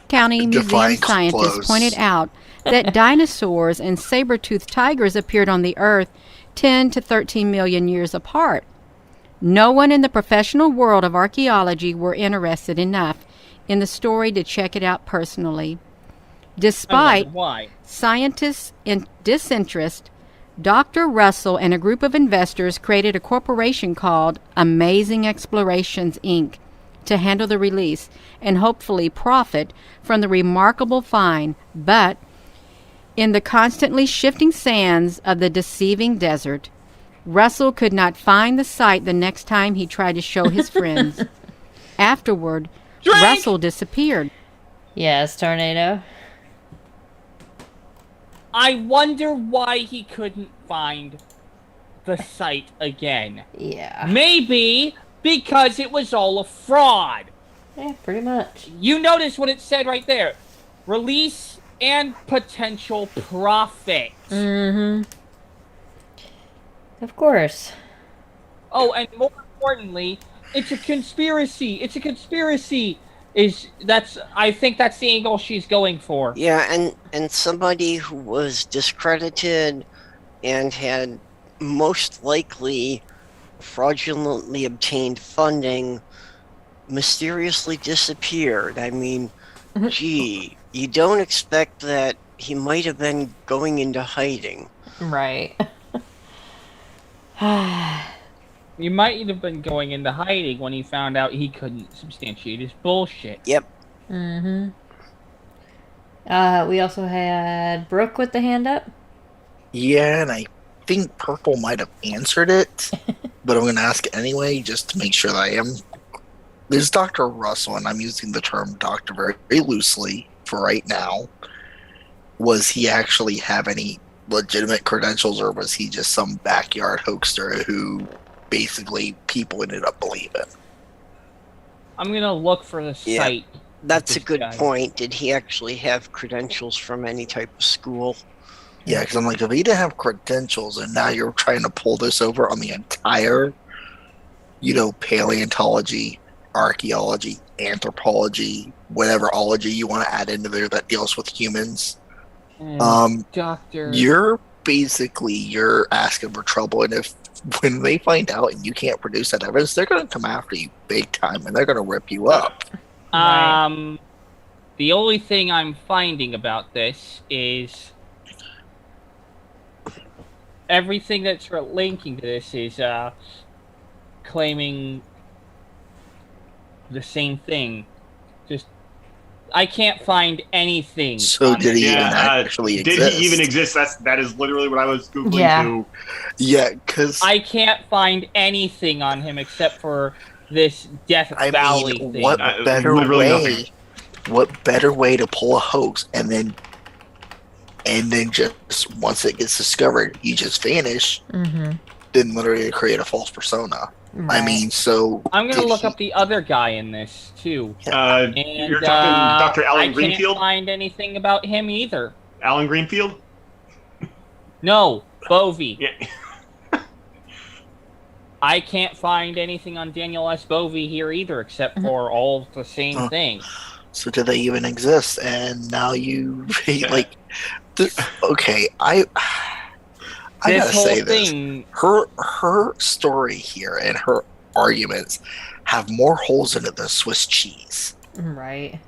County Museum Define scientists close. pointed out that dinosaurs and saber-toothed tigers appeared on the Earth 10 to 13 million years apart. No one in the professional world of archaeology were interested enough in the story to check it out personally. I Despite wonder why. scientists' disinterest, Dr. Russell and a group of investors created a corporation called Amazing Explorations, Inc. to handle the release and hopefully profit from the remarkable find, but in the constantly shifting sands of the deceiving desert, Russell could not find the site the next time he tried to show his friends. Afterward, Drink! Russell disappeared. Yes, Tornado. I wonder why he couldn't find the site again. Yeah. Maybe because it was all a fraud. Yeah, pretty much. You notice what it said right there. Release and potential profit. Mm-hmm. Of course. Oh, and more importantly, it's a conspiracy. It's a conspiracy. I think that's the angle she's going for. Yeah, and somebody who was discredited and had most likely fraudulently obtained funding mysteriously disappeared. I mean, gee, you don't expect that he might have been going into hiding. Right. You might have been going into hiding when he found out he couldn't substantiate his bullshit. Yep. Mm-hmm. We also had Brooke with the hand up. Yeah, and I think Purple might have answered it, but I'm going to ask anyway just to make sure that I am. There's Dr. Russell, and I'm using the term doctor very, very loosely for right now. Was he actually have any legitimate credentials, or was he just some backyard hoaxer who basically people ended up believing? I'm gonna look for the Yeah. site. That's a This good guy. point. Did he actually have credentials from any type of school? Yeah, because I'm like, if he didn't have credentials, and now you're trying to pull this over on the entire, paleontology, archaeology, anthropology, whatever ology you want to add into there that deals with humans, Doctor. you're asking for trouble. And if when they find out and you can't produce that evidence, they're going to come after you big time, and they're going to rip you up. Right. The only thing I'm finding about this is everything that's linking to this is claiming the same thing. Just I can't find anything. So on did it. he even actually exist? Did he even exist? That is literally what I was googling Yeah. too. Yeah, because I can't find anything on him except for this Death I Valley mean, thing. what better literally way? nothing. What better way to pull a hoax and then just once it gets discovered, you just vanish? Mm-hmm. Then literally create a false persona. Right. I mean, so I'm gonna did look he- up the other guy in this too. You're And talking Dr. Alan I Greenfield? can't find anything about him either. Alan Greenfield? No, Bovey. Yeah. I can't find anything on Daniel S. Bovey here either, except for all the same Huh. thing. So do they even exist? And now you like, okay, I This gotta whole say this. thing. Her story here and her arguments have more holes in it than Swiss cheese. Right.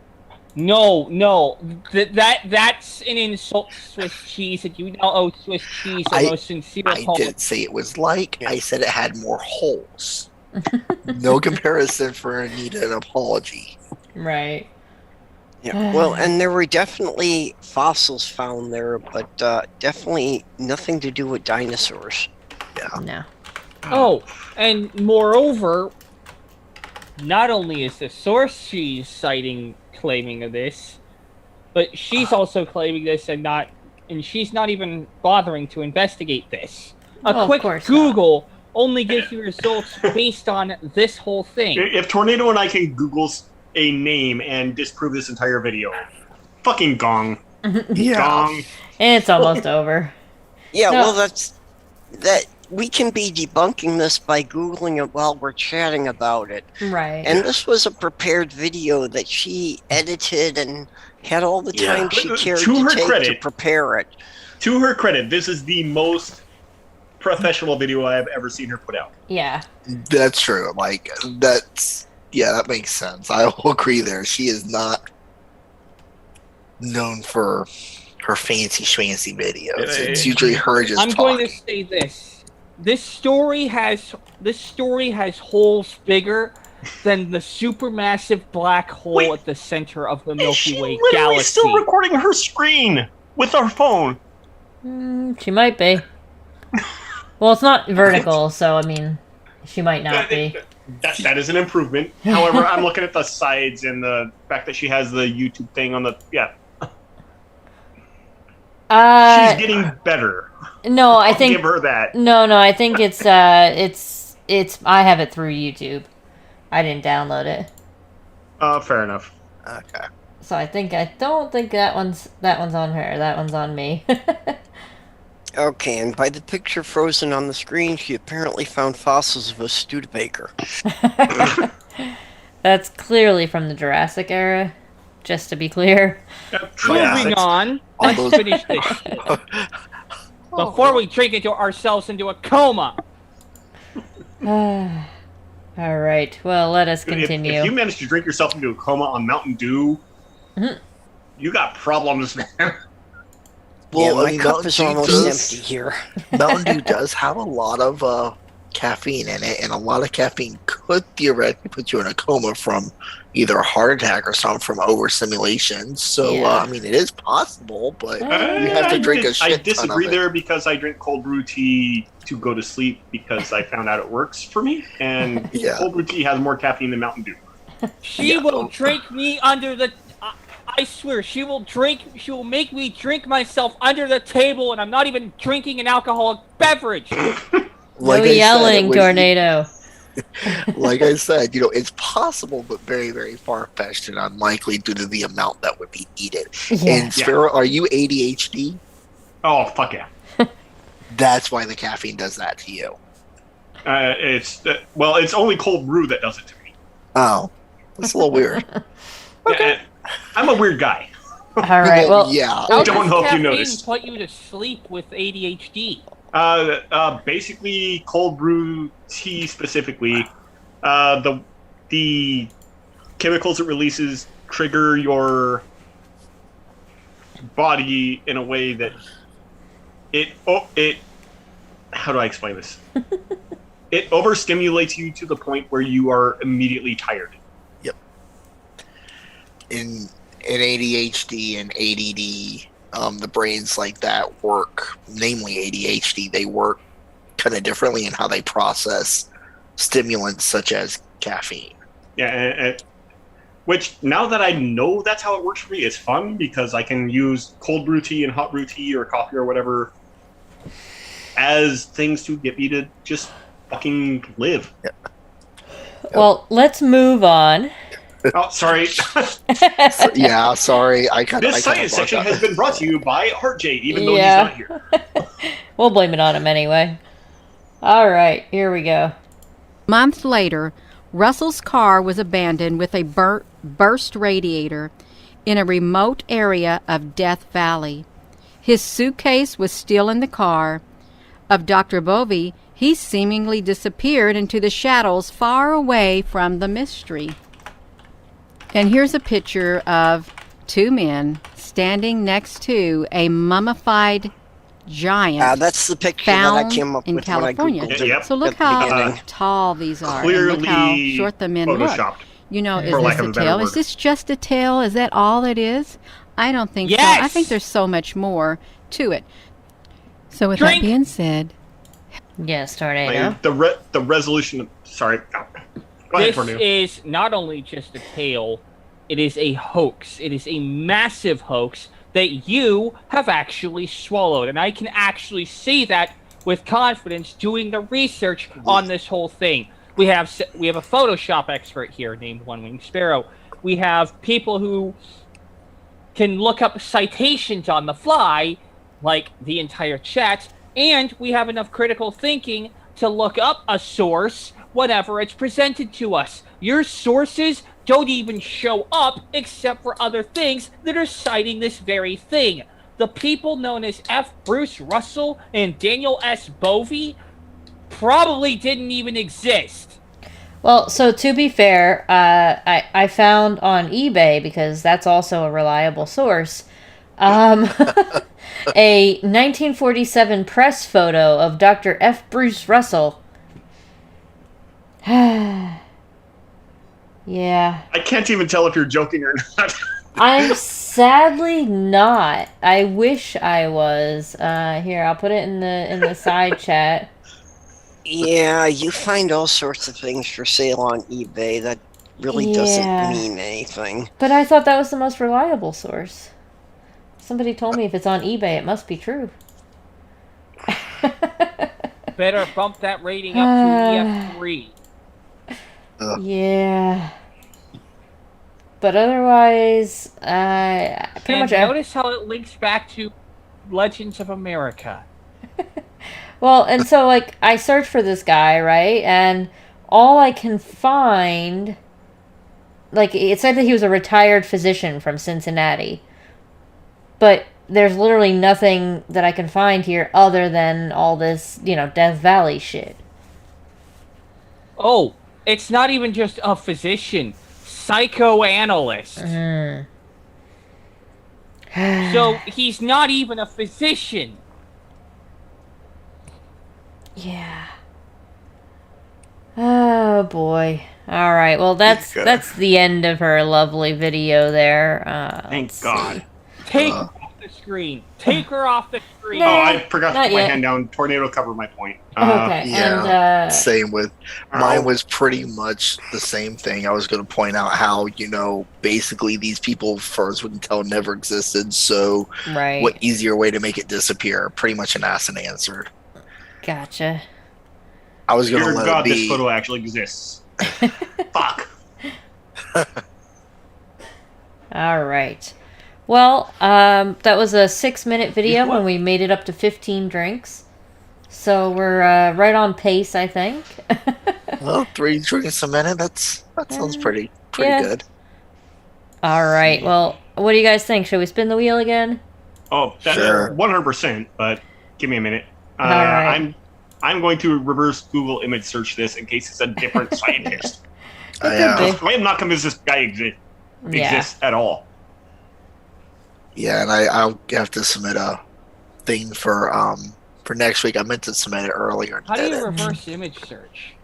No, that's an insult to Swiss cheese, and you now owe Swiss cheese the most sincere I apology. didn't say it was like. I said it had more holes. No comparison for Anita an apology. Right. Yeah. Well, and there were definitely fossils found there, but definitely nothing to do with dinosaurs. No. Oh, and moreover, not only is the source she's citing claiming of this, but she's also claiming this and she's not even bothering to investigate this. A Oh, of quick course Google only gives you results based on this whole thing. If Tornado and I can Google a name and disprove this entire video, fucking gong. Yeah. Gong. And it's almost over. Yeah, No. well, that we can be debunking this by Googling it while we're chatting about it. Right. And this was a prepared video that she edited and had all the Yeah. time she cared To her to take to credit- prepare it. To her credit, this is the most professional video I have ever seen her put out. Yeah. That's true. Like, that makes sense. I will agree there. She is not known for her fancy schmancy videos. It's usually her just I'm talking. going to say this. This story has holes bigger than the supermassive black hole Wait. at the center of the Is Milky she Way literally galaxy. still recording her screen with our phone? She might be. Well, it's not vertical, so I mean, she might not be. That is an improvement. However, I'm looking at the sides and the fact that she has the YouTube thing on the she's getting better. No, I I'll think give her that. no, I think it's I have it through YouTube. I didn't download it. Fair enough. Okay. So I don't think that one's on her. That one's on me. Okay, and by the picture frozen on the screen, she apparently found fossils of a Studebaker. That's clearly from the Jurassic era, just to be clear. Moving on. All Let's those- finish this shit before we drink ourselves into a coma. All right. Well, let us continue. If you manage to drink yourself into a coma on Mountain Dew, you got problems, man. Yeah, Well, I my mean, cup Mountain is Dew almost does- empty here. Mountain Dew does have a lot of caffeine in it, and a lot of caffeine could theoretically put you in a coma from either a heart attack or something from overstimulation. So, Yeah. I mean, it is possible, but you have to drink a shit I ton of disagree it. there because I drink cold brew tea to go to sleep because I found out it works for me, and Yeah. cold brew tea has more caffeine than Mountain Dew. She will drink me under the. I swear, she will make me drink myself under the table, and I'm not even drinking an alcoholic beverage. Like no I said, yelling, it was- tornado. Like I said, it's possible, but very, very far-fetched and unlikely due to the amount that would be needed. Yeah. And Sparrow, are you ADHD? Oh fuck yeah! That's why the caffeine does that to you. It's only cold brew that does it to me. Oh, that's a little weird. Yeah, I'm a weird guy. All right. Well, yeah. How don't does know if you caffeine noticed. put you to sleep with ADHD? Basically, cold brew tea specifically, the chemicals it releases trigger your body in a way that it. How do I explain this? It overstimulates you to the point where you are immediately tired. In ADHD and ADD, the brains like that work, namely ADHD, they work kind of differently in how they process stimulants such as caffeine. Yeah, which now that I know that's how it works for me, is fun because I can use cold brew tea and hot brew tea or coffee or whatever as things to get me to just fucking live. well, let's move on. Oh, sorry. Yeah, sorry. This science section has been brought to you by HeartJ, even though Yeah. he's not here. We'll blame it on him anyway. All right, here we go. Months later, Russell's car was abandoned with a burst radiator in a remote area of Death Valley. His suitcase was still in the car. Of Dr. Bovey, he seemingly disappeared into the shadows far away from the mystery. And here's a picture of two men standing next to a mummified giant That's the picture that I found came up in with California. when I Googled it Yep. So look at the how beginning. tall these are. and look how Clearly short the men look. photoshopped. You know, is For lack this of a a better tail? word. Is this just a tail? Is that all it is? I don't think so. I Yes! think there's so much more to it. So with Drink! that being said, Yes, tornado. The resolution. Sorry. Go ahead, This Tornado. is not only just a tale, it is a hoax. It is a massive hoax that you have actually swallowed. And I can actually see that with confidence doing the research on this whole thing. We have a Photoshop expert here named One Winged Sparrow. We have people who can look up citations on the fly, like the entire chat, and we have enough critical thinking to look up a source whenever it's presented to us. Your sources don't even show up except for other things that are citing this very thing. The people known as F. Bruce Russell and Daniel S. Bovey probably didn't even exist. Well, so to be fair, I found on eBay, because that's also a reliable source, a 1947 press photo of Dr. F. Bruce Russell. Yeah. I can't even tell if you're joking or not. I'm sadly not. I wish I was. Here, I'll put it in the side chat. Yeah, you find all sorts of things for sale on eBay. That really Yeah. doesn't mean anything. But I thought that was the most reliable source. Somebody told me if it's on eBay, it must be true. Better bump that rating up to EF3. Yeah. But otherwise, pretty And much. notice how it links back to Legends of America. Well, and so like I searched for this guy, right? And all I can find, like it said that he was a retired physician from Cincinnati. But there's literally nothing that I can find here other than all this, Death Valley shit. Oh, it's not even just a physician, psychoanalyst. So he's not even a physician. Yeah. Oh boy. All right. Well, that's the end of her lovely video there. Thank let's God. see. Take her off the screen. Take her off the screen. No. Oh, I forgot to not put my yet. hand down. Tornado covered my point. Okay. Yeah, And same with mine was pretty much the same thing. I was going to point out how basically these people, far as we can tell, never existed. So, right. what easier way to make it disappear? Pretty much an ass and answer. Gotcha. I was going to Dear let God, it this be. photo actually exists. Fuck. All right. Well, that was a 6-minute video What? when we made it up to 15 drinks. So we're right on pace, I think. Well, 3 drinks a minute. That sounds pretty yeah. good. All right. Well, what do you guys think? Should we spin the wheel again? Oh, that's Sure. 100%. But give me a minute. All right. I'm going to reverse Google image search this in case it's a different scientist. It Yeah. could be. I am not convinced this guy exists at all. Yeah, and I'll have to submit a thing for next week. I meant to submit it earlier. and How do did you it. reverse image search?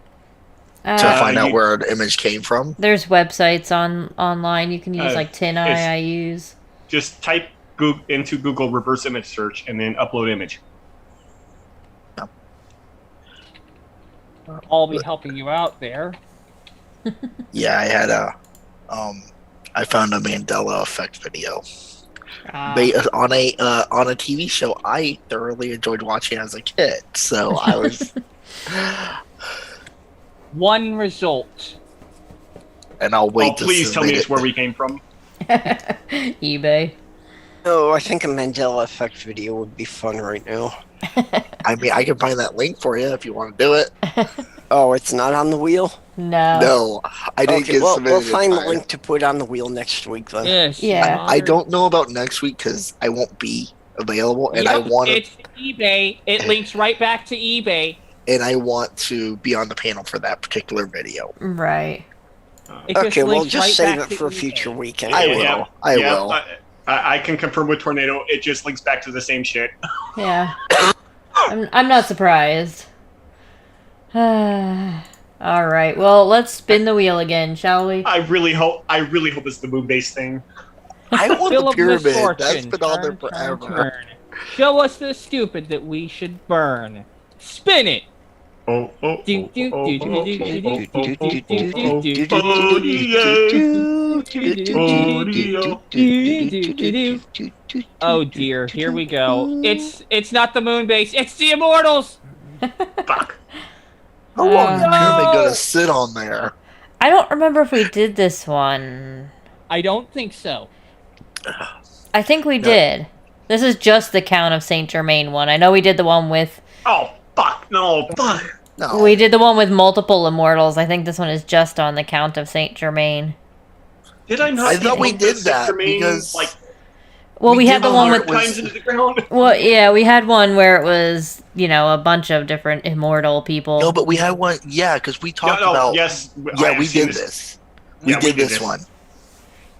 To find out you- where an image came from? There's websites online. You can use like TinEye. it's- I use. Just type into Google reverse image search and then upload image. I'll be helping you out there. Yeah, I had I found a Mandela effect video Ah. on a TV show I thoroughly enjoyed watching as a kid. So I was, One result. and I'll wait. Oh, please to tell me submit it's where we came from. eBay. Oh, I think a Mandela effect video would be fun right now. I mean, I can find that link for you if you want to do it. Oh, it's not on the wheel? No. No, I didn't Okay, get well, submitted. we'll find in the time. link to put on the wheel next week then. Yes. Yeah. I don't know about next week because I won't be available, and I Yep, want to. it's eBay. It links right back to eBay. And I want to be on the panel for that particular video. Right. It just Okay, we'll links just right save back it to for a eBay. future weekend. I will. I will. I can confirm with Tornado. It just links back to the same shit. Yeah. I'm not surprised. All right. Well, let's spin the wheel again, shall we? I really hope it's the moon-based thing. I want Bill the of pyramid. misfortune. That's been on there Turn, forever. turn, turn. Show us the stupid that we should burn. Spin it. Oh, oh, oh, Do, do, oh, do, oh, do, oh, do, oh, do, oh, do, oh, do, oh, do, oh, do, do, oh, Oh dear, here we go. It's not the moon base, it's the Immortals! fuck. How long is the pyramid No! gonna sit on there? I don't remember if we did this one. I don't think so. I think we did. This is just the Count of Saint Germain one. I know we did the one with. Oh, fuck. No, fuck. No. We did the one with multiple immortals. I think this one is just on the Count of Saint Germain. Did I not? I thought we put did this that Jermaine, because like Well, we did had the the one one with. where- times into the ground. Well, yeah, we had one where it was, a bunch of different immortal people. no, but we had one. Yeah, because we talked about. yes. Yeah, I've we seen did this. We Yeah, did this one.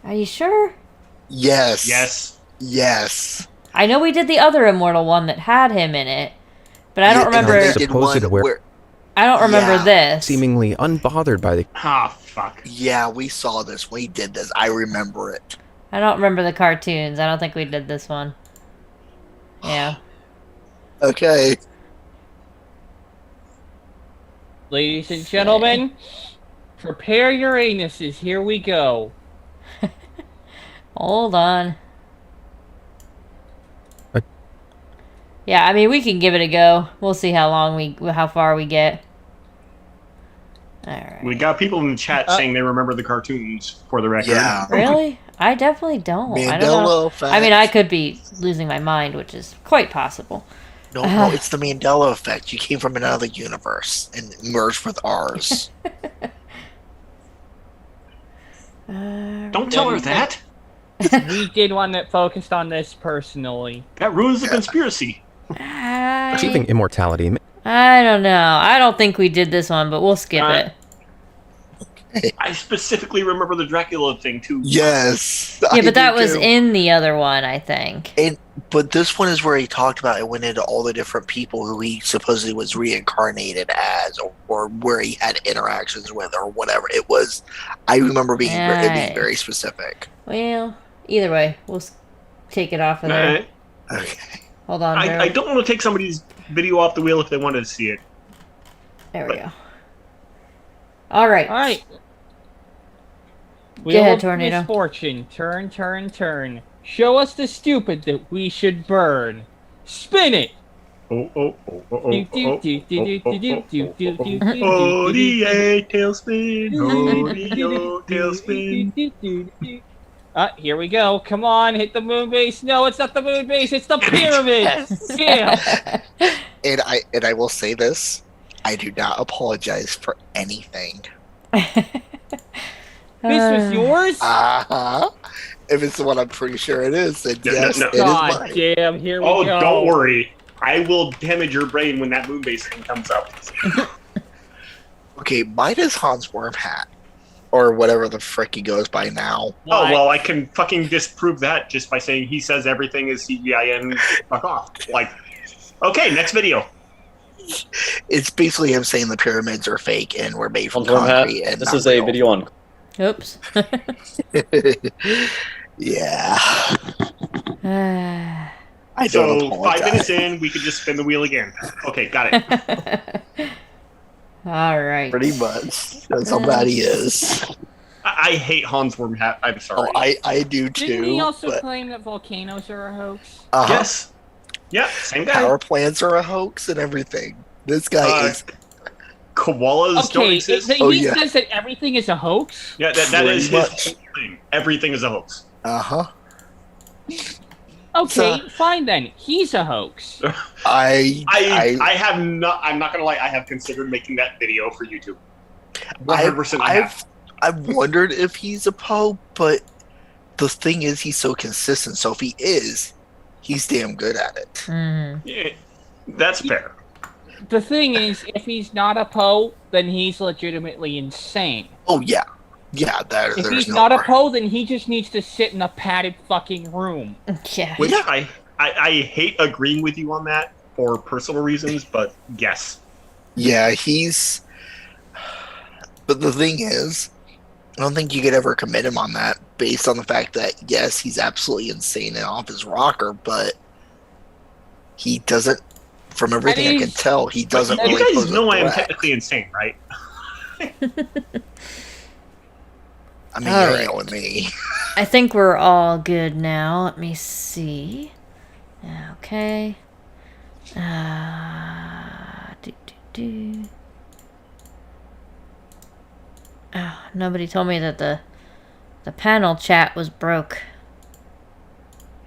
Are you sure? Yes. Yes. Yes. I know we did the other immortal one that had him in it, but I don't Yeah, and remember. then they did Supposed one where- where. I don't remember Yeah. this. seemingly unbothered by the Ah, fuck. Yeah, we saw this. We did this. I remember it. I don't remember the cartoons. I don't think we did this one. Yeah. Okay. Ladies and gentlemen, prepare your anuses. Here we go. Hold on. What? Yeah, I mean we can give it a go. We'll see how far we get. All right. We got people in the chat saying they remember the cartoons, for the record. Yeah. Really? I definitely don't. I don't know. Mandela effect. I mean, I could be losing my mind, which is quite possible. No, it's the Mandela effect. You came from another universe and merged with ours. Don't tell her that. We did one that focused on this personally. That ruins the conspiracy. Achieving immortality. I don't know. I don't think we did this one, but we'll skip it. I specifically remember the Dracula thing too. Yes. Yeah, I but that do was too. in the other one, I think. But this one is where he talked about it went into all the different people who he supposedly was reincarnated as, or where he had interactions with, or whatever it was. I remember being it being very specific. Well, either way, we'll take it off of there. Okay. Hold on, Joe. I don't want to take somebody's video off the wheel if they wanted to see it. There we go. All right. All right. Go ahead, Tornado. Misfortune. Turn, turn, turn. Show us the stupid that we should burn. Spin it. Oh, Do, do, do, do, do, do, do, do, do, do, oh, do, the do, eight tailspin. Oh, the old tailspin. Here we go. Come on, hit the moon base. No, it's not the moon base. It's the pyramid. Yeah. And I will say this: I do not apologize for anything. This was yours? If it's the one I'm pretty sure it is, then No, yes, no. it is God mine. damn, here we Oh, go. don't worry. I will damage your brain when that moon base thing comes up. Okay, mine is Hans Wormhat, or whatever the frick he goes by now. Oh, well, I can fucking disprove that just by saying he says everything is CGI and fuck off. Like, okay, next video. It's basically him saying the pyramids are fake and were made from Hans Wormhat, concrete. And this not is a real. video on. Oops. Yeah. I don't So, apologize. 5 minutes in, we could just spin the wheel again. Okay, got it. All right. Pretty much. That's how bad he is. I hate Hans Wormhat. I'm sorry. Oh, I do too. Didn't he also but, claim that volcanoes are a hoax? Yes. Yeah, same guy. Power plants are a hoax and everything. This guy is Koalas don't Okay, exist. Oh, he yeah. says that everything is a hoax? Yeah, that is Pretty his much. whole thing. Everything is a hoax. Okay, fine then. He's a hoax. I have not. I'm not gonna lie. I have considered making that video for YouTube. 100%. I've wondered if he's a Poe, but the thing is, he's so consistent. So if he is, he's damn good at it. Mhm. Yeah, that's fair. The thing is, if he's not a Poe, then he's legitimately insane. Oh yeah, yeah. If There's he's no not a more. Poe, then he just needs to sit in a padded fucking room. Yeah. Wait, Yeah, I hate agreeing with you on that for personal reasons, but yes. yeah, he's. But the thing is, I don't think you could ever commit him on that, based on the fact that yes, he's absolutely insane and off his rocker, but he doesn't. From everything I can tell, he doesn't But really. you guys pose a know I am threat. technically insane, right? I mean, All you're right. yelling me. I think we're all good now. Let me see. Okay. Do. Oh, nobody told me that the panel chat was broke.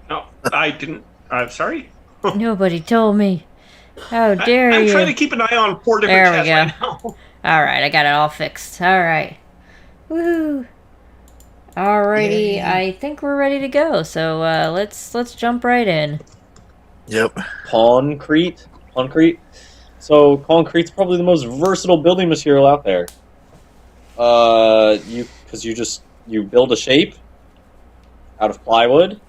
No, I didn't. I'm sorry. Nobody told me. How dare I'm you? trying to keep an eye on 4 different There we chats go. right now. All right, I got it all fixed. All right. Woo. Alrighty, Yay. I think we're ready to go. So let's jump right in. Yep. Concrete. So concrete's probably the most versatile building material out there. You build a shape out of plywood,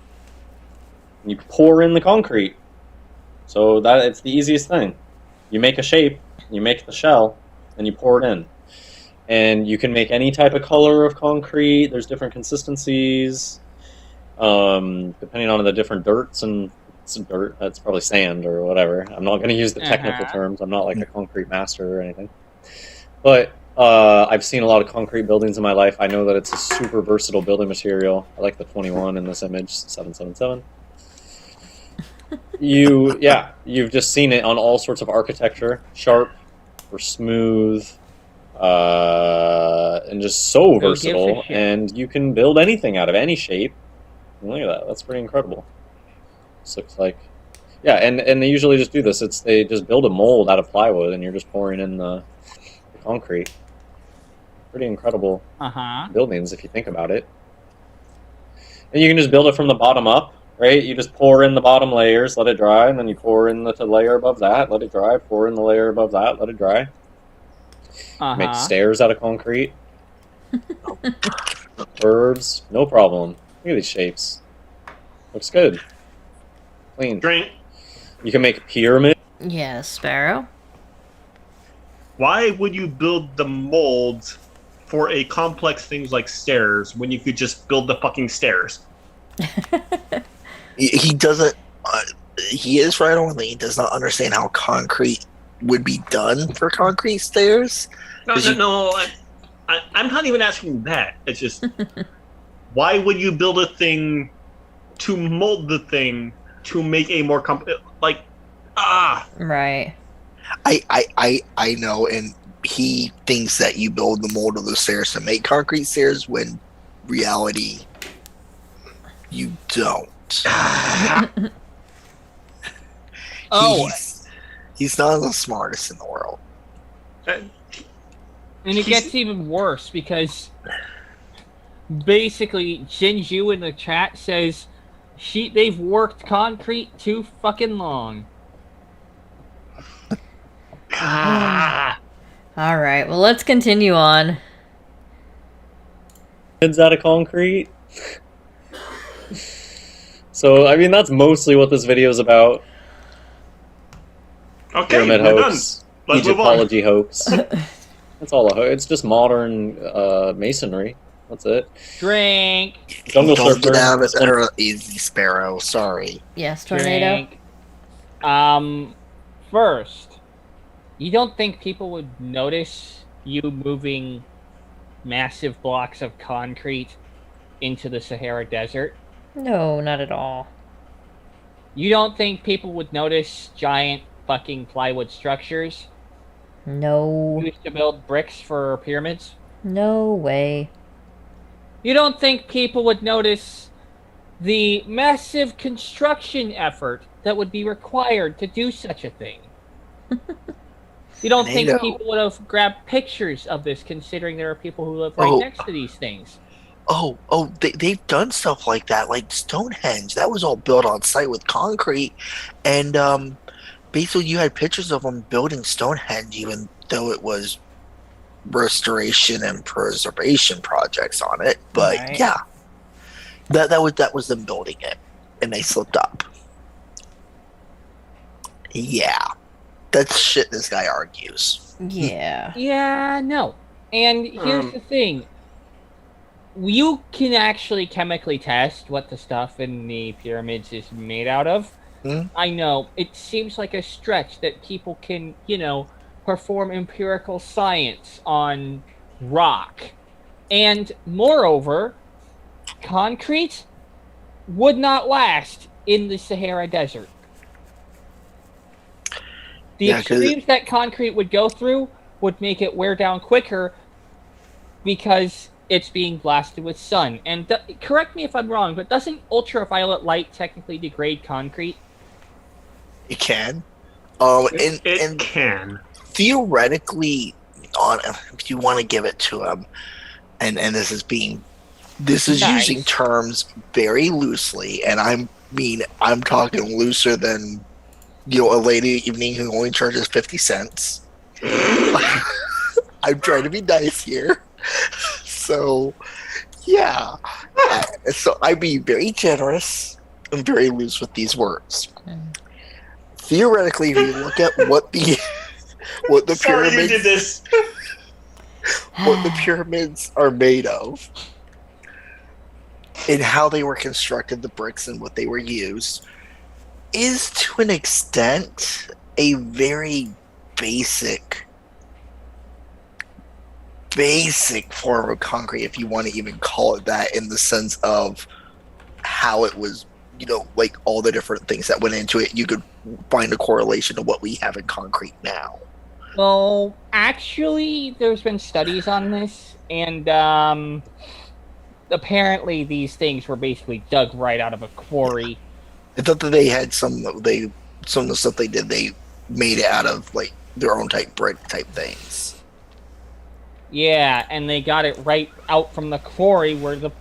and you pour in the concrete. So that it's the easiest thing. You make a shape, you make the shell, and you pour it in. And you can make any type of color of concrete. There's different consistencies, depending on the different dirts and some dirt. That's probably sand or whatever. I'm not going to use the technical terms. I'm not like a concrete master or anything. But I've seen a lot of concrete buildings in my life. I know that it's a super versatile building material. I like the 21 in this image, 777. You've just seen it on all sorts of architecture, sharp or smooth, and just so Who gives a versatile, shit? and you can build anything out of any shape. And look at that, that's pretty incredible. This looks like, yeah, and they usually just do this. They just build a mold out of plywood, and you're just pouring in the concrete. Pretty incredible buildings if you think about it. And you can just build it from the bottom up, right? You just pour in the bottom layers, let it dry, and then you pour in the layer above that, let it dry, pour in the layer above that, let it dry. Make stairs out of concrete. Curves, no problem. Look at these shapes. Looks good. Clean. Drink. You can make pyramids. Yes, Sparrow. Why would you build the molds for a complex things like stairs when you could just build the fucking stairs? He doesn't. He is right on. He does not understand how concrete would be done for concrete stairs. No. I'm not even asking that. It's just, why would you build a thing to mold the thing to make a more Right. I know, and he thinks that you build the mold of the stairs to make concrete stairs when reality you don't. He's not the smartest in the world. And it gets even worse because basically Jinju in the chat says they've worked concrete too fucking long. All right. Well, let's continue on. Out of concrete. So, I mean, that's mostly what this video is about. Okay, Pyramid we're hoax, done. Let's move on. Egyptology hoax. That's all. It's just modern masonry. That's it. Drink. Jungle Don't get Surfer. out of it, easy, Sparrow. Sorry. Yes, Tornado. Drink. First, you don't think people would notice you moving massive blocks of concrete into the Sahara Desert? No, not at all. You don't think people would notice giant fucking plywood structures No. used to build bricks for pyramids? No way. You don't think people would notice the massive construction effort that would be required to do such a thing? You don't think Tornado. people would have grabbed pictures of this, considering there are people who live right Oh. next to these things? They've done stuff like that, like Stonehenge. That was all built on site with concrete, and basically you had pictures of them building Stonehenge, even though it was restoration and preservation projects on it. But Right. yeah, that was them building it, and they slipped up. Yeah, that's shit this guy argues. Yeah. Yeah, no. And here's the thing. You can actually chemically test what the stuff in the pyramids is made out of. Hmm? I know, it seems like a stretch that people can, perform empirical science on rock. And moreover, concrete would not last in the Sahara Desert. The Yeah, 'cause- extremes that concrete would go through would make it wear down quicker because it's being blasted with sun. And correct me if I'm wrong, but doesn't ultraviolet light technically degrade concrete? It can. It can. Theoretically, if you want to give it to him, and this is Nice. using terms very loosely, and I'm talking looser than a lady evening who only charges 50 cents. I'm trying to be nice here. So, yeah. So I be very generous and very loose with these words. Theoretically, if you look at what the Sorry you pyramids did this. what the pyramids are made of and how they were constructed, the bricks and what they were used, is to an extent a very basic form of concrete, if you want to even call it that, in the sense of how it was, like all the different things that went into it. You could find a correlation to what we have in concrete now. Well, actually, there's been studies on this, and apparently these things were basically dug right out of a quarry. I thought that they had some of the stuff they did. They made it out of like their own type brick type things. Yeah, and they got it right out from the quarry where there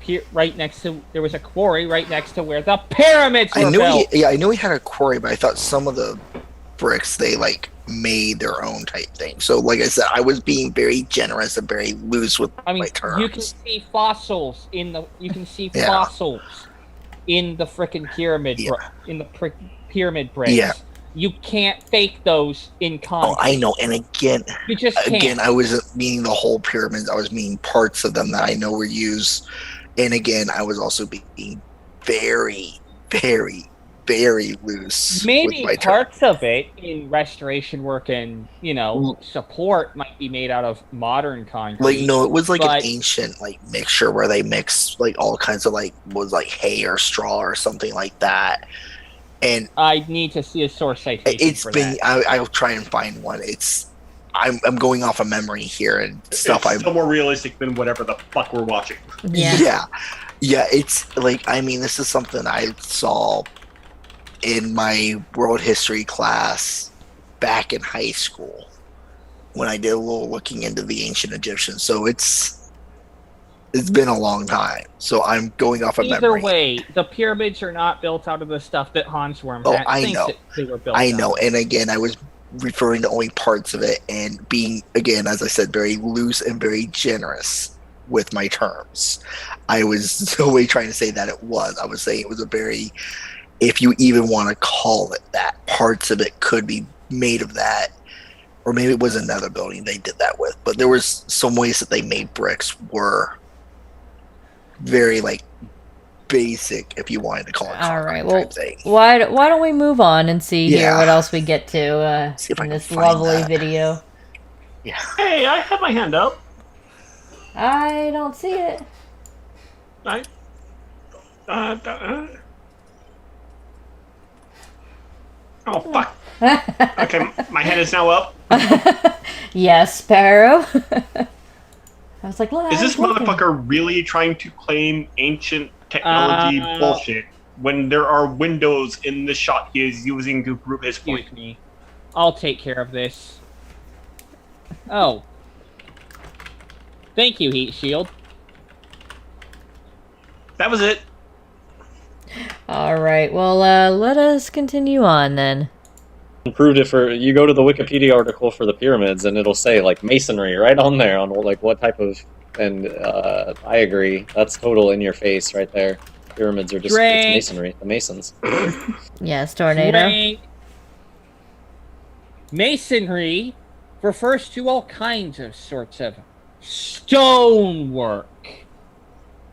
was a quarry right next to where the pyramids were built. I knew he had a quarry, but I thought some of the bricks they like made their own type thing. So, like I said, I was being very generous and very loose with my terms. You can see fossils in the frickin' pyramid pyramid bricks. Yeah. You can't fake those in concrete. Oh, I know. And again, you just can't. Again, I wasn't meaning the whole pyramids. I was meaning parts of them that I know were used. And again, I was also being very, very, very loose. Maybe with my parts terms. of it in restoration work and support might be made out of modern concrete. Like no, it was like an ancient like mixture where they mixed like all kinds of like hay or straw or something like that. And I need to see a source citation. I'll try and find one. I'm going off of memory here and stuff. It's still more realistic than whatever the fuck we're watching. Yeah. It's like this is something I saw in my world history class back in high school when I did a little looking into the ancient Egyptians. So it's been a long time. So I'm going off of memory. Either way, the pyramids are not built out of the stuff that Hans Worm thinks that they were built out of. And again, I was referring to only parts of it and being, again, as I said, very loose and very generous with my terms. I was no way trying to say that it was. I was saying it was a very, if you even want to call it that, parts of it could be made of that. Or maybe it was another building they did that with. But there was some ways that they made bricks were very like basic, if you wanted to call it. All right. Well, why don't we move on and see here what else we get to in this lovely video? Yeah. Hey, I had my hand up. I don't see it. Oh fuck. Okay, my hand is now up. Yes, Sparrow. I was like, look. Is this motherfucker really trying to claim ancient technology bullshit when there are windows in the shot he is using to prove his point? Excuse me. I'll take care of this. Oh. Thank you, Heat Shield. That was it. Alright, well, let us continue on then. Proved it you go to the Wikipedia article for the pyramids and it'll say like masonry right on there on like what type of, and I agree, that's total in your face right there. Pyramids are just it's masonry, the masons. Yes, Tornado. Masonry refers to all kinds of sorts of stonework.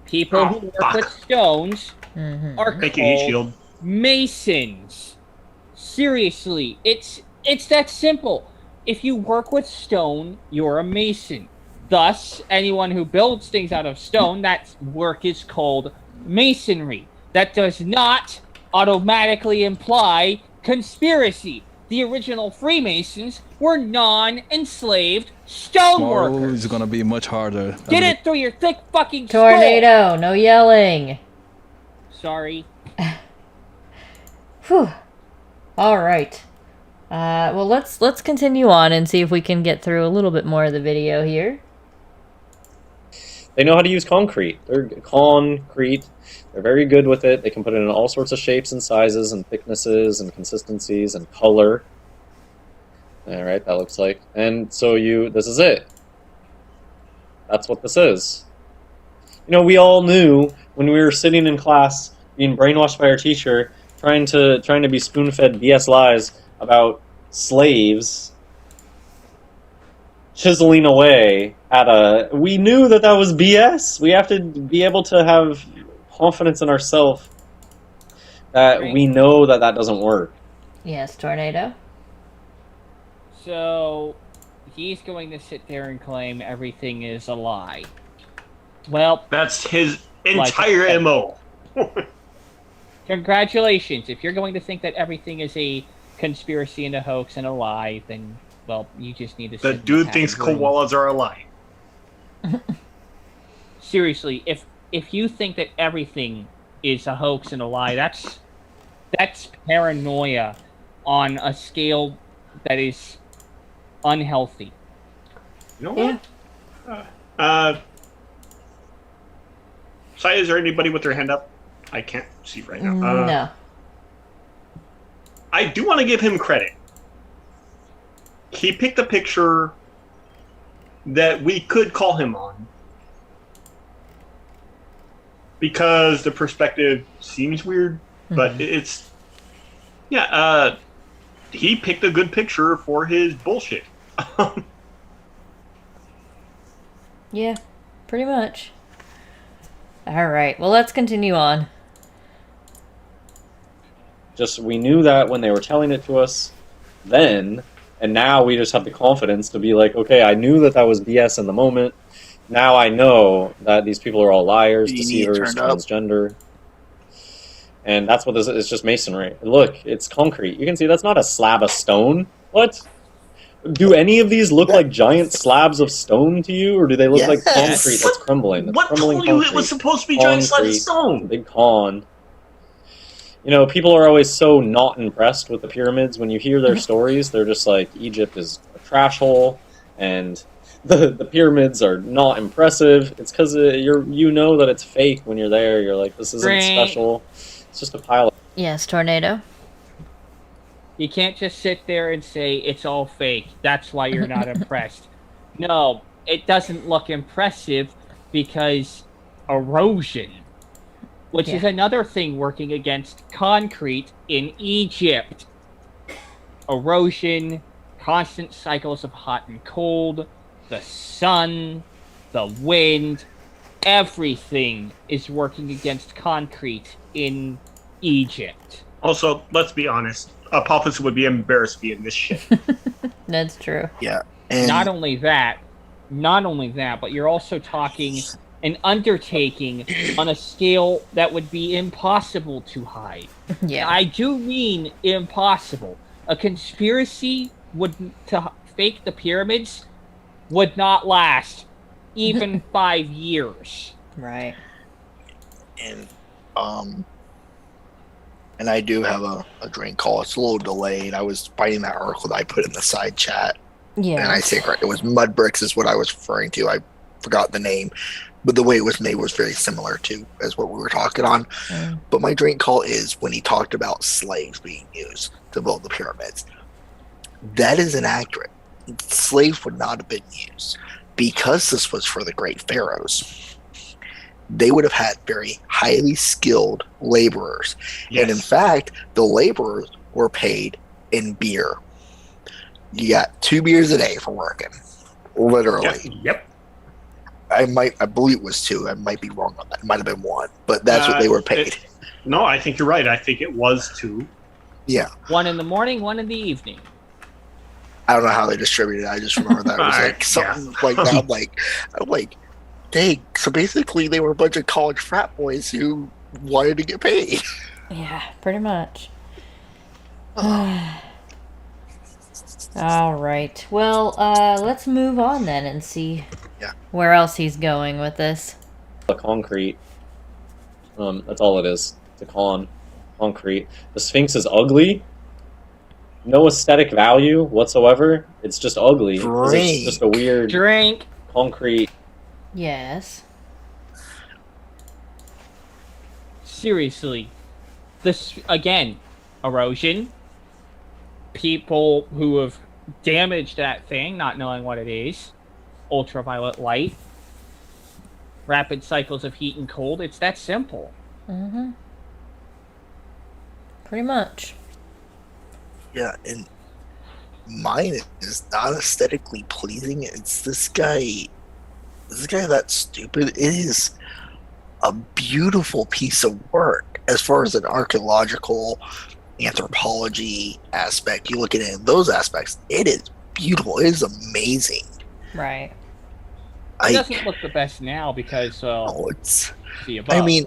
People who work with stones are called masons. Seriously, it's that simple. If you work with stone, you're a mason. Thus, anyone who builds things out of stone, that work is called masonry. That does not automatically imply conspiracy. The original Freemasons were non-enslaved stoneworkers. It's gonna be much harder. Get it through your thick fucking skull. Tornado, no yelling. Sorry. Whew. All right. Well, let's continue on and see if we can get through a little bit more of the video here. They know how to use concrete. They're very good with it. They can put it in all sorts of shapes and sizes and thicknesses and consistencies and color. All right, that looks like. And so this is it. That's what this is. You know, we all knew when we were sitting in class being brainwashed by our teacher, trying to be spoon-fed BS lies about slaves chiseling away at we knew that was BS. We have to be able to have confidence in ourselves that we know that doesn't work. Yes, Tornado. So he's going to sit there and claim everything is a lie. Well, that's his entire MO. Congratulations. If you're going to think that everything is a conspiracy and a hoax and a lie, then well, you just need to. The sit in dude padded thinks room. koalas are a lie. Seriously, if you think that everything is a hoax and a lie, that's paranoia on a scale that is unhealthy. You know what? Sai, is there anybody with their hand up? I can't see right now. No. I do want to give him credit. He picked a picture that we could call him on. Because the perspective seems weird, but it's... Yeah, he picked a good picture for his bullshit. Yeah, pretty much. Alright, well, let's continue on. Just, we knew that when they were telling it to us then, and now we just have the confidence to be like, okay, I knew that was BS in the moment. Now I know that these people are all liars, deceivers, transgender. And that's what this is. It's just masonry. Look, it's concrete. You can see that's not a slab of stone. What? Do any of these look like giant slabs of stone to you, or do they look like concrete that's crumbling? That's What crumbling told you it concrete. was supposed to be giant slabs of Concrete. stone? Big con. You know, people are always so not impressed with the pyramids. When you hear their stories, they're just like, Egypt is a trash hole, and the pyramids are not impressive. It's because you know that it's fake when you're there. You're like, this isn't special. It's just a pile of... Yes, Tornado? You can't just sit there and say it's all fake. That's why you're not impressed. No, it doesn't look impressive because erosion, which is another thing working against concrete in Egypt. Erosion, constant cycles of hot and cold, the sun, the wind, everything is working against concrete in Egypt. Also, let's be honest. Apophis would be embarrassed to be in this shit. That's true. Yeah. And Not only that, but you're also talking an undertaking on a scale that would be impossible to hide. Yeah. I do mean impossible. A conspiracy to fake the pyramids would not last even 5 years. Right. And I do have a drink call. It's a little delayed. I was finding that article that I put in the side chat. Yeah. And I think it was Mud Bricks is what I was referring to. I forgot the name. But the way it was made was very similar to as what we were talking on. But my drink call is when he talked about slaves being used to build the pyramids. That is inaccurate. Slaves would not have been used because this was for the great pharaohs. They would have had very highly skilled laborers. Yes. And in fact, the laborers were paid in beer. You got 2 beers a day for working. Literally. Yep. I believe it was 2. I might be wrong on that. It might have been 1. But that's what they were paid. No, I think you're right. I think it was 2. Yeah. 1 in the morning, 1 in the evening. I don't know how they distributed it. I just remember that it was like something like that. I'm like, dang. So basically, they were a bunch of college frat boys who wanted to get paid. Yeah, pretty much. All right. Well, let's move on then and see where else he's going with this. The concrete. That's all it is. It's a concrete. The Sphinx is ugly. No aesthetic value whatsoever. It's just ugly. It's just a weird Drink. concrete. Yes. Seriously. This, again, erosion. People who have damaged that thing, not knowing what it is. Ultraviolet light. Rapid cycles of heat and cold. It's that simple. Mm-hmm. Pretty much. Yeah, and mine is not aesthetically pleasing. It's this guy that's stupid. It is a beautiful piece of work as far as an archaeological anthropology aspect. You look at it in those aspects, it is beautiful. It is amazing. Right. It doesn't look the best now because it's the above. I mean,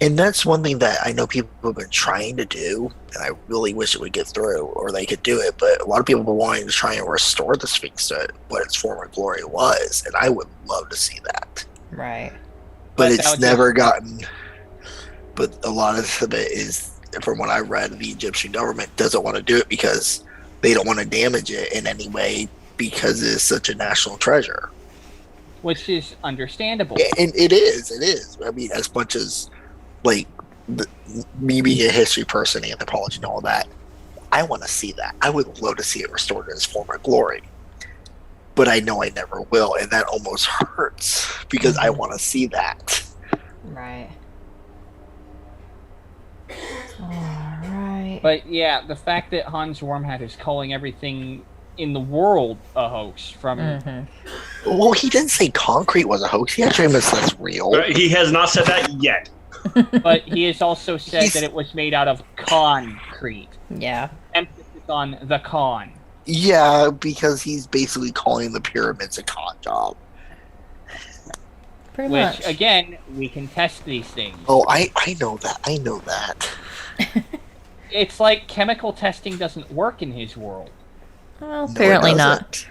And that's one thing that I know people have been trying to do, and I really wish it would get through, or they could do it. But a lot of people were wanting to try and restore the Sphinx to what its former glory was, and I would love to see that. Right. But But that it's would never just- gotten. But a lot of it is, from what I read, the Egyptian government doesn't want to do it because they don't want to damage it in any way because it's such a national treasure. Which is understandable. And it is. I mean, as much as like me being a history person, anthropology, and all that, I want to see that. I would love to see it restored in its former glory, but I know I never will, and that almost hurts because I want to see that. Right. Alright. But yeah, the fact that Hans Wormhat is calling everything in the world a hoax from Well, he didn't say concrete was a hoax. He actually said that's real. He has not said that yet. but he has also said that it was made out of concrete. Yeah. Emphasis on the con. Yeah, because he's basically calling the pyramids a con job. Pretty Which, much. again, we can test these things. Oh, I know that. I know that. It's like chemical testing doesn't work in his world. Well, No, it apparently not. doesn't.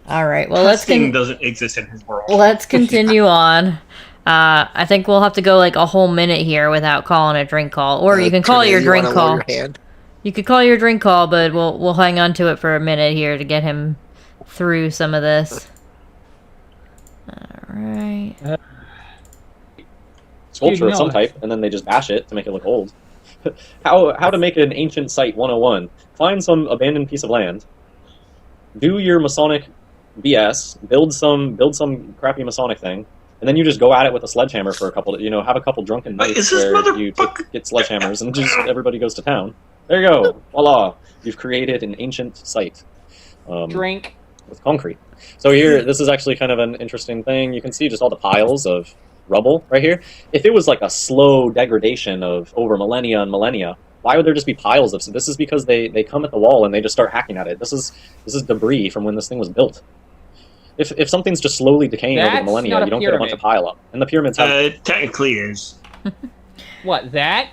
Alright, well, let's Testing doesn't exist in his world. let's continue on. I think we'll have to go like a whole minute here without calling a drink call. Or you can call Trinae, your you drink wanna lower call. your hand? You could call your drink call, but we'll hang on to it for a minute here to get him through some of this. Alright. Sculpture of no, some it's- type, and then they just bash it to make it look old. How to make an ancient site 101. Find some abandoned piece of land. Do your Masonic BS. Build some crappy Masonic thing. And then you just go at it with a sledgehammer for a couple, have a couple drunken Wait, nights is this where you motherfucker- get sledgehammers and just everybody goes to town. There you go. Voila. You've created an ancient site. Drink. With concrete. So here, this is actually kind of an interesting thing. You can see just all the piles of rubble right here. If it was like a slow degradation of over millennia and millennia, why would there just be piles of? So this is because they come at the wall and they just start hacking at it. This is debris from when this thing was built. If something's just slowly decaying over the That's millennia, not a you don't get a bunch of pyramid. pile up. And the pyramids have It technically is. What, that?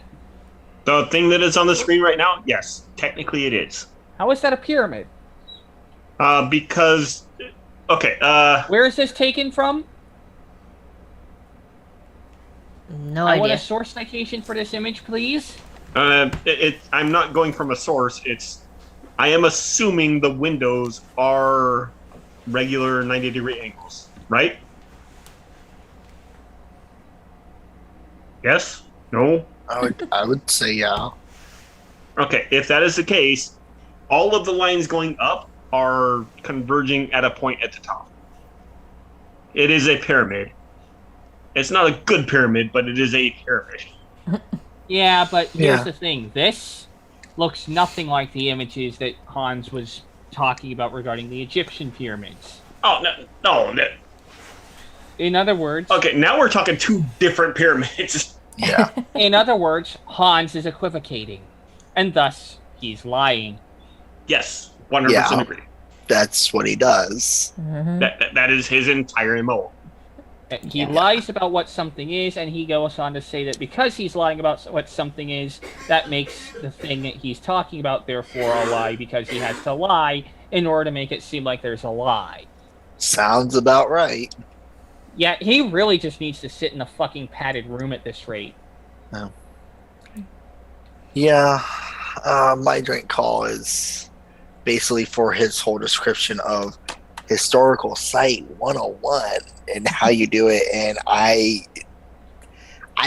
The thing that is on the screen right now, yes, technically it is. How is that a pyramid? Because, okay, Where is this taken from? No I want a idea. source citation for this image, please. I'm not going from a source. I am assuming the windows are regular 90-degree angles, right? Yes? No? I would say yeah. Okay, if that is the case, all of the lines going up are converging at a point at the top. It is a pyramid. It's not a good pyramid, but it is a pyramid. Yeah, but here's Yeah. the thing. This looks nothing like the images that Hans was talking about regarding the Egyptian pyramids. Oh, no. In other words, Okay, now we're talking two different pyramids. Yeah. in other words, Hans is equivocating, and thus he's lying. Yes, 100% Yeah. agree. That's what he does. Mhm. That is his entire MO. He lies about what something is, and he goes on to say that because he's lying about what something is, that makes the thing that he's talking about therefore a lie, because he has to lie in order to make it seem like there's a lie. Sounds about right. Yeah, he really just needs to sit in a fucking padded room at this rate. Yeah. My drink call is basically for his whole description of historical site 101 and how you do it, and I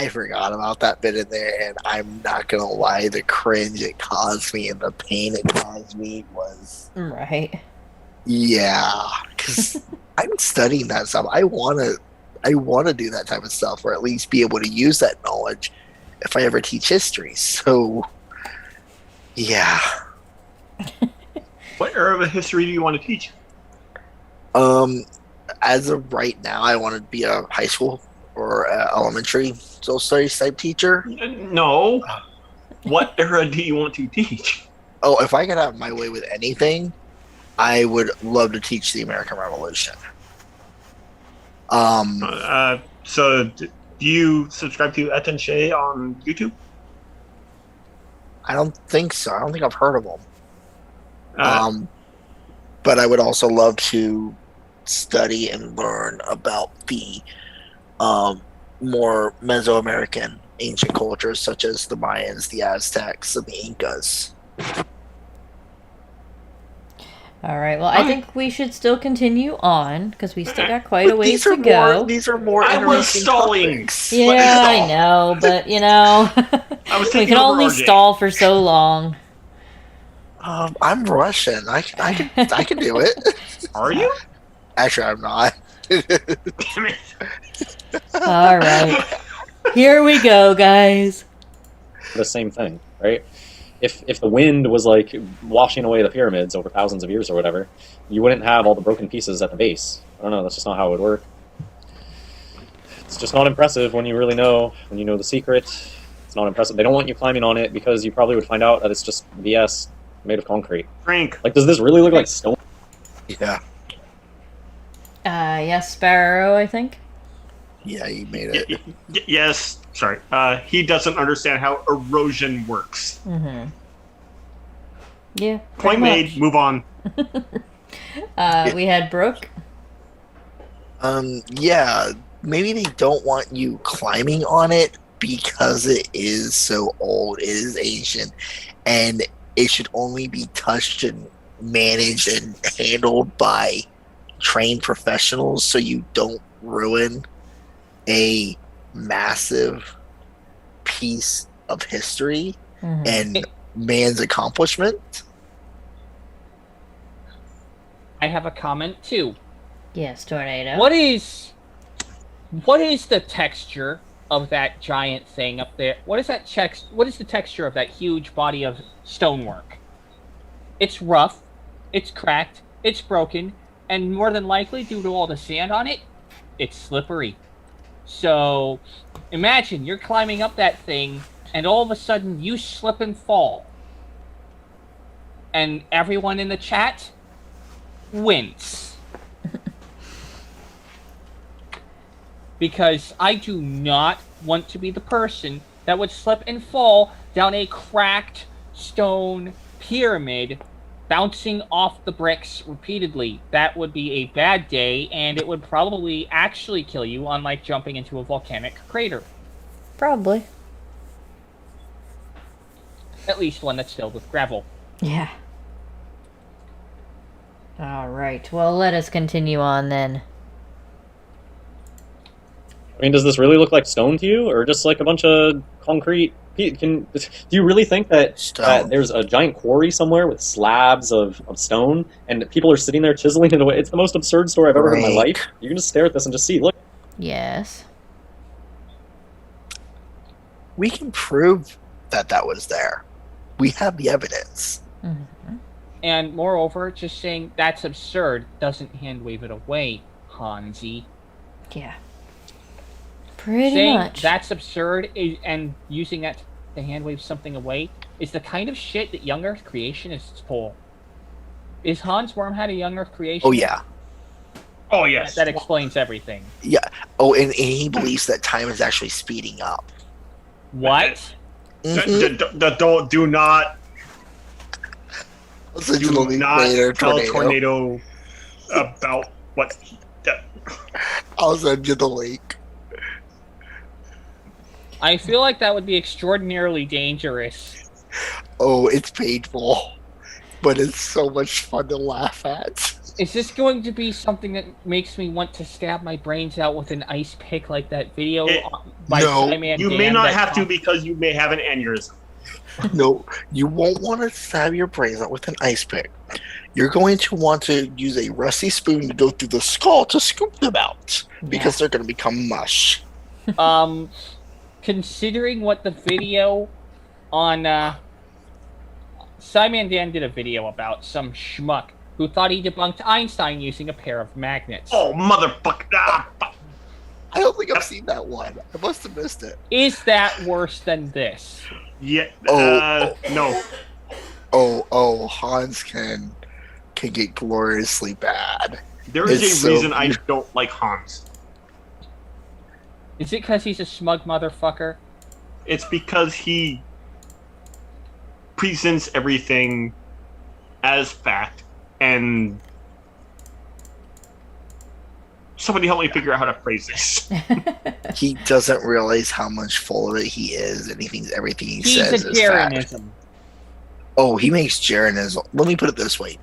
forgot about that bit in there, and I'm not gonna lie, the cringe it caused me and the pain it caused me was Right. because I'm studying that stuff. I wanna do that type of stuff, or at least be able to use that knowledge if I ever teach history. So yeah. What era of history do you want to teach? As of right now, I want to be a high school or elementary social studies type teacher. No. What era do you want to teach? Oh, if I could have my way with anything, I would love to teach the American Revolution. So Do you subscribe to Etenche on YouTube? I don't think so. I don't think I've heard of them. Uh, But I would also love to study and learn about the more Mesoamerican ancient cultures, such as the Mayans, the Aztecs, and the Incas. All right. Well, I think we should still continue on because we still got quite a ways to go. These are more I was interesting stalling. topics. Yeah, Let me stall. I know, but you know, I was we taking can over only RJ. stall for so long. I'm Russian. I can do it. Are you? Actually, I'm not. Damn it. All right, here we go, guys. The same thing, right? If the wind was like washing away the pyramids over thousands of years or whatever, you wouldn't have all the broken pieces at the base. I don't know. That's just not how it would work. It's just not impressive when you really know, when you know the secret. It's not impressive. They don't want you climbing on it because you probably would find out that it's just BS made of concrete. Frank. Like, does this really look like stone? Yeah. Yes, Sparrow, I think. Yeah, you made it. Yes. Sorry. He doesn't understand how erosion works. Mm-hmm. Yeah. Point made. much. Move on. We had Brooke. Yeah, maybe they don't want you climbing on it because it is so old, it is ancient, and it should only be touched and managed and handled by trained professionals so you don't ruin a massive piece of history Mhm. and man's accomplishment. I have a comment too. Yes, Tornado. What is the texture of that giant thing up there? What is the texture of that huge body of stonework? It's rough, it's cracked, it's broken, and more than likely, due to all the sand on it, it's slippery. So, imagine you're climbing up that thing, and all of a sudden you slip and fall. And everyone in the chat wince. Because I do not want to be the person that would slip and fall down a cracked stone pyramid, bouncing off the bricks repeatedly. That would be a bad day, and it would probably actually kill you, unlike jumping into a volcanic crater. Probably. At least one that's filled with gravel. Yeah. All right. Well, let us continue on then. I mean, does this really look like stone to you, or just like a bunch of concrete? Do you really think that there's a giant quarry somewhere with slabs of stone, and people are sitting there chiseling it away? It's the most absurd story I've ever heard in my life. You can just stare at this and just see. Look. Yes. We can prove that was there. We have the evidence. Mm-hmm. And moreover, just saying that's absurd doesn't hand wave it away, Hansi. Yeah. Pretty Saying much. that's absurd and using that to hand wave something away is the kind of shit that young Earth creationists pull. Is Hans Wormhat a young Earth creation? Oh yeah. Oh yes. That explains everything. Yeah. Oh, and he believes that time is actually speeding up. What? Do not. I'll send you the Do link not later, tell Tornado. Tornado about what. I'll send you the link. I feel like that would be extraordinarily dangerous. Oh, it's painful, but it's so much fun to laugh at. Is this going to be something that makes me want to stab my brains out with an ice pick like that video by No, Skyman You Dan may not that have to because you may have an aneurysm. No, you won't want to stab your brains out with an ice pick. You're going to want to use a rusty spoon to go through the skull to scoop them out because they're going to become mush. Considering what the video on Simon Dan did a video about some schmuck who thought he debunked Einstein using a pair of magnets. Oh motherfucker! I don't think I've seen that one. I must have missed it. Is that worse than this? Yeah. No. Oh, Hans can get gloriously bad. There is It's a reason so- I don't like Hans. Is it because he's a smug motherfucker? It's because he presents everything as fact, and somebody help me figure out how to phrase this. He doesn't realize how much full of it he is, and he thinks everything he He's says a is fact. Jeranism. Oh, he makes Jeranism. Let me put it this way.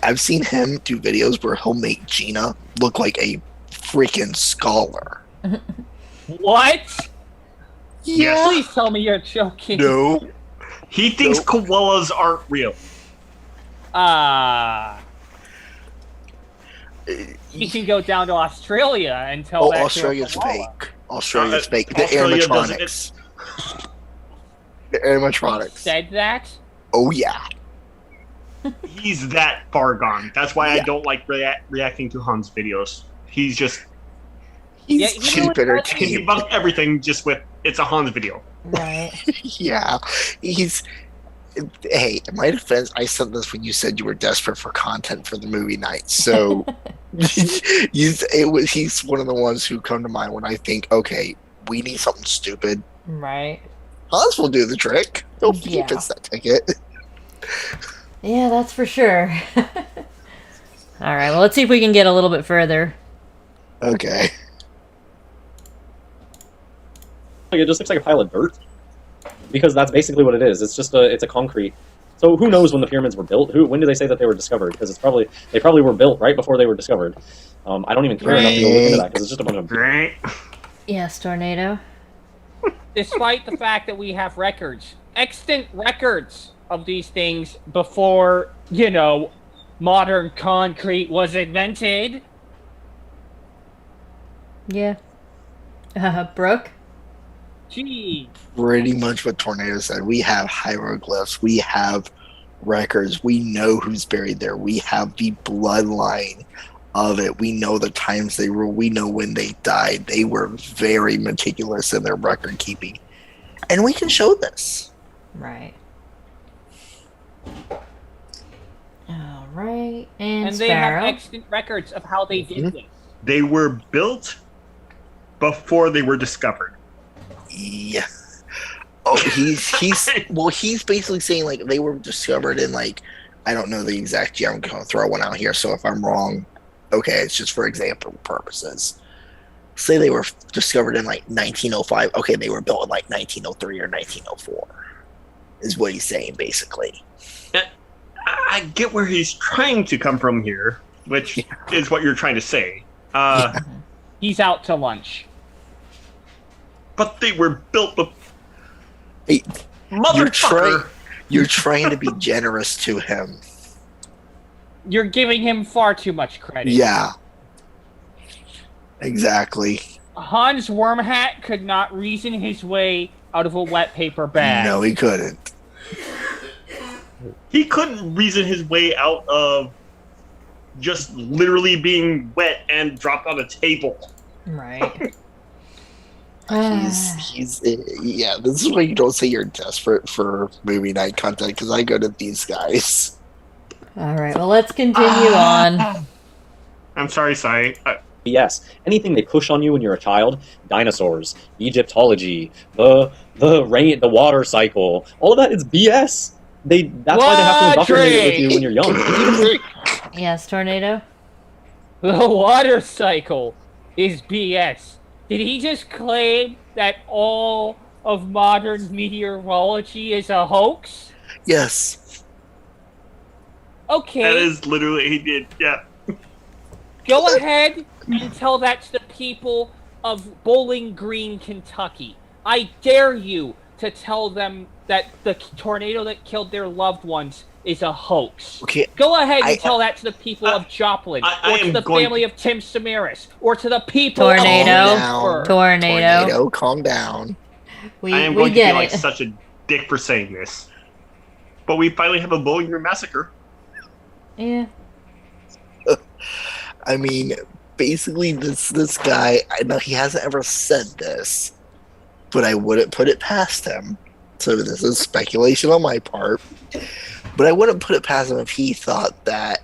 I've seen him do videos where he'll make Gina look like a freaking scholar. What? Yeah. Please tell me you're joking. No. He thinks koalas aren't real. He can go down to Australia and tell that Australia's to a koala. fake. Australia's fake. The Australia animatronics. The animatronics. Said that? Oh, yeah. He's that far gone. That's why I Yeah. don't like reacting to Han's videos. He's just He's Yeah, you know cheap what, can entertainment. debunk everything just with it's a Hans video. Right. Yeah. Hey, in my defense, I said this when you said you were desperate for content for the movie night. So he's one of the ones who come to mind when I think, okay, we need something stupid. Right. Hans will do the trick. He'll Yeah. fits that ticket. Yeah, that's for sure. All right, well, let's see if we can get a little bit further. Okay. Like, it just looks like a pile of dirt, because that's basically what it is. It's just it's a concrete. So who knows when the pyramids were built? When do they say that they were discovered? Because they probably were built right before they were discovered. I don't even care enough to go look into that because it's just a bunch of. Right? Yes, Tornado. Despite the fact that we have records, extant records of these things before, modern concrete was invented. Yeah. Brooke? Gee. Pretty much what Tornado said. We have hieroglyphs. We have records. We know who's buried there. We have the bloodline of it. We know the times they were. We know when they died. They were very meticulous in their record keeping. And we can show this. Right. All right. And they have Sparrow. extant records of how they did this. They were built before they were discovered. Yeah. Oh, he's basically saying like they were discovered in like I don't know the exact year. I'm gonna throw one out here. So if I'm wrong, okay, it's just for example purposes. Say they were discovered in like 1905. Okay, they were built in like 1903 or 1904. Is what he's saying basically. I get where he's trying to come from here, which is what you're trying to say. He's out to lunch. But they were built before. Hey, Motherfucker! you're trying to be generous to him. You're giving him far too much credit. Yeah. Exactly. Hans Wormhat could not reason his way out of a wet paper bag. No, he couldn't. He couldn't reason his way out of just literally being wet and dropped on a table. Right. He's yeah. This is why you don't say you're desperate for movie night content because I go to these guys. All right, well, let's continue on. I'm sorry, Sai. BS. Anything they push on you when you're a child, dinosaurs, Egyptology, the water cycle, all of that is BS. That's why they have to indoctrinate it with you when you're young. Yes, Tornado? The water cycle is BS. Did he just claim that all of modern meteorology is a hoax? Yes. Okay. That is literally he did. Yeah. Go ahead and tell that to the people of Bowling Green, Kentucky. I dare you to tell them that the tornado that killed their loved ones is a hoax. Okay. Go ahead and tell that to the people of Joplin, I or to am the going- family of Tim Samaras, or to the people Tornado. of Calm Pittsburgh. Tornado. Calm down. We I am we going to get feel like it. such a dick for saying this. But we finally have a Bowling Green massacre. Yeah. I mean, basically, this guy. I know he hasn't ever said this, but I wouldn't put it past him. So this is speculation on my part. But I wouldn't put it past him if he thought that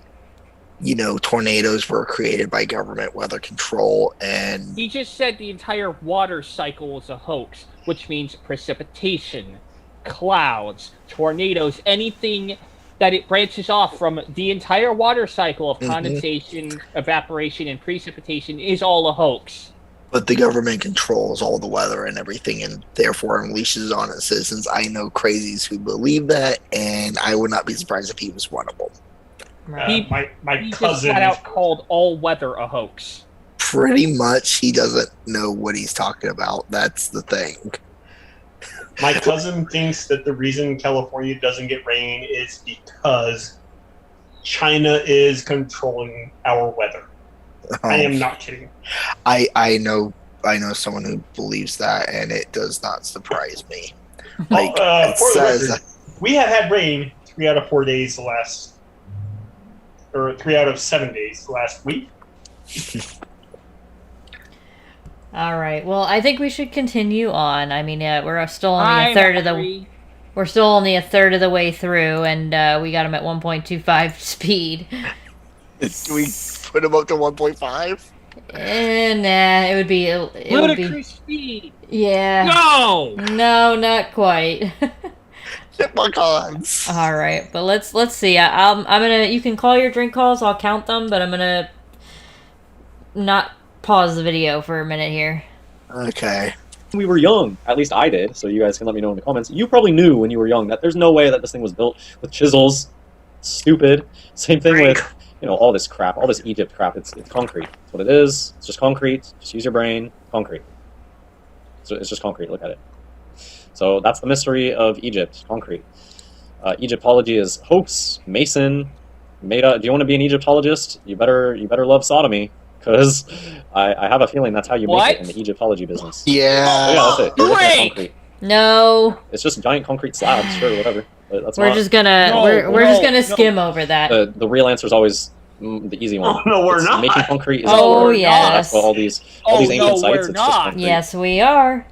tornadoes were created by government weather control, and He just said the entire water cycle was a hoax, which means precipitation, clouds, tornadoes, anything that it branches off from the entire water cycle of condensation, evaporation, and precipitation is all a hoax. but the government controls all the weather and everything, and therefore unleashes on its citizens. I know crazies who believe that, and I would not be surprised if he was one of them. Right. My He just cousin. flat out called all weather a hoax. Pretty much, he doesn't know what he's talking about. That's the thing. My cousin thinks that the reason California doesn't get rain is because China is controlling our weather. I am not kidding. I know someone who believes that, and it does not surprise me. Like, Well, it for the says, record, we have had rain 3 out of 4 days the last, or 3 out of 7 days the last week. All right. Well, I think we should continue on. I mean, we're still only a third of the. We're still only a third of the way through, and we got them at 1.25 speed. Can we put him up to 1.5? Nah, it would be. It would be. Ludicrous speed. Yeah. No. No, not quite. Chipmunk odds. All right, but let's see. I'm gonna. You can call your drink calls. I'll count them, but I'm gonna not pause the video for a minute here. Okay. We were young. At least I did. So you guys can let me know in the comments. You probably knew when you were young that there's no way that this thing was built with chisels. Stupid. Same thing with all this crap, all this Egypt crap. It's concrete. That's what it is. It's just concrete. Just use your brain. Concrete. So it's just concrete. Look at it. So that's the mystery of Egypt. Concrete. Egyptology is hoax, Mason, made up. Do you want to be an Egyptologist? You better love sodomy, because I have a feeling that's how you make it in the Egyptology business. Yeah. Oh, yeah, that's it. You're looking at Wait! concrete. No, It's just giant concrete slabs, sure, whatever. But that's we're not, just gonna No, we're just no, gonna no. skim over that. the real answer is always the easy one. Oh, no, we're It's not. Making concrete is Oh, we're yes. That's what all these Oh, ancient no, sites. we're It's just not. concrete. Yes, we are.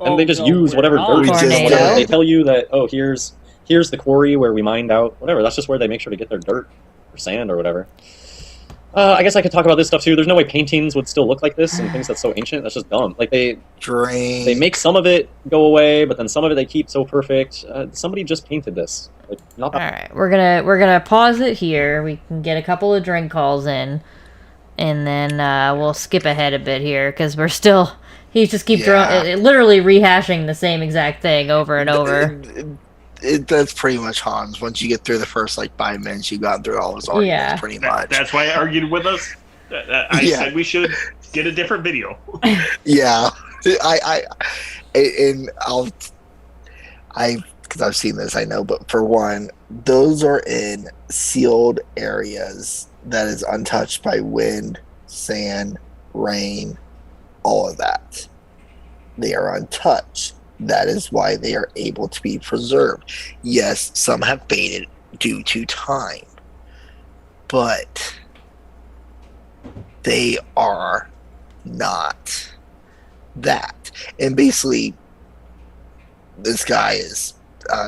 And they just no, use we're whatever not. dirt. Tornado. They tell you that here's the quarry where we mined out whatever. That's just where they make sure to get their dirt or sand or whatever. I guess I could talk about this stuff too. There's no way paintings would still look like this and things that's so ancient. That's just dumb. Like they make some of it go away, but then some of it they keep so perfect. Somebody just painted this. Like not All that. right, we're gonna pause it here. We can get a couple of drink calls in, and then we'll skip ahead a bit here because we're still. He just keeps literally rehashing the same exact thing over and over. That's pretty much Hans. Once you get through the first 5 minutes, you've gotten through all his arguments, Yeah. pretty much. That's why I argued with us. I Yeah. said we should get a different video. Yeah, because I've seen this, I know. But for one, those are in sealed areas that is untouched by wind, sand, rain, all of that. They are untouched. That is why they are able to be preserved. Yes, some have faded due to time, but they are not that. And basically, this guy is,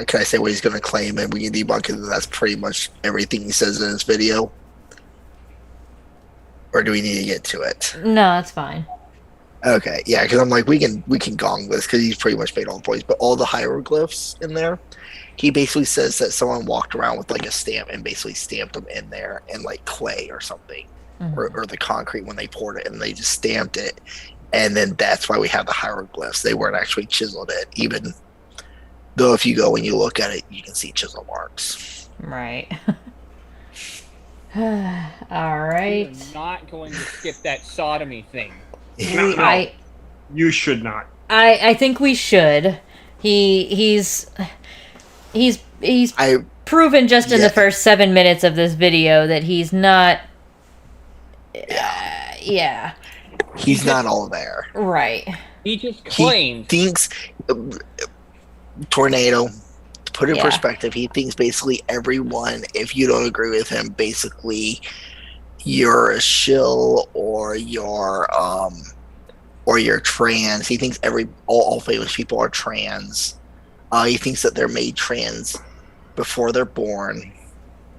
can I say what he's going to claim, and we can debunk it? That's pretty much everything he says in this video. Or do we need to get to it? No, that's fine. Okay, yeah, because I'm like, we can gong this because he's pretty much made all the points. But all the hieroglyphs in there, he basically says that someone walked around with a stamp and basically stamped them in there in clay or something, or the concrete when they poured it, and they just stamped it, and then that's why we have the hieroglyphs. They weren't actually chiseled in, even though if you go and you look at it, you can see chisel marks. Right. All right. We're not going to skip that sodomy thing. No. You should not. I think we should. He's proven just in the first 7 minutes of this video that he's not. Yeah. He's not all there. Right. He just claimed. He thinks tornado. To put it in Yeah. perspective, he thinks basically everyone, if you don't agree with him, basically you're a shill or you're trans. He thinks all famous people are trans. He thinks that they're made trans before they're born,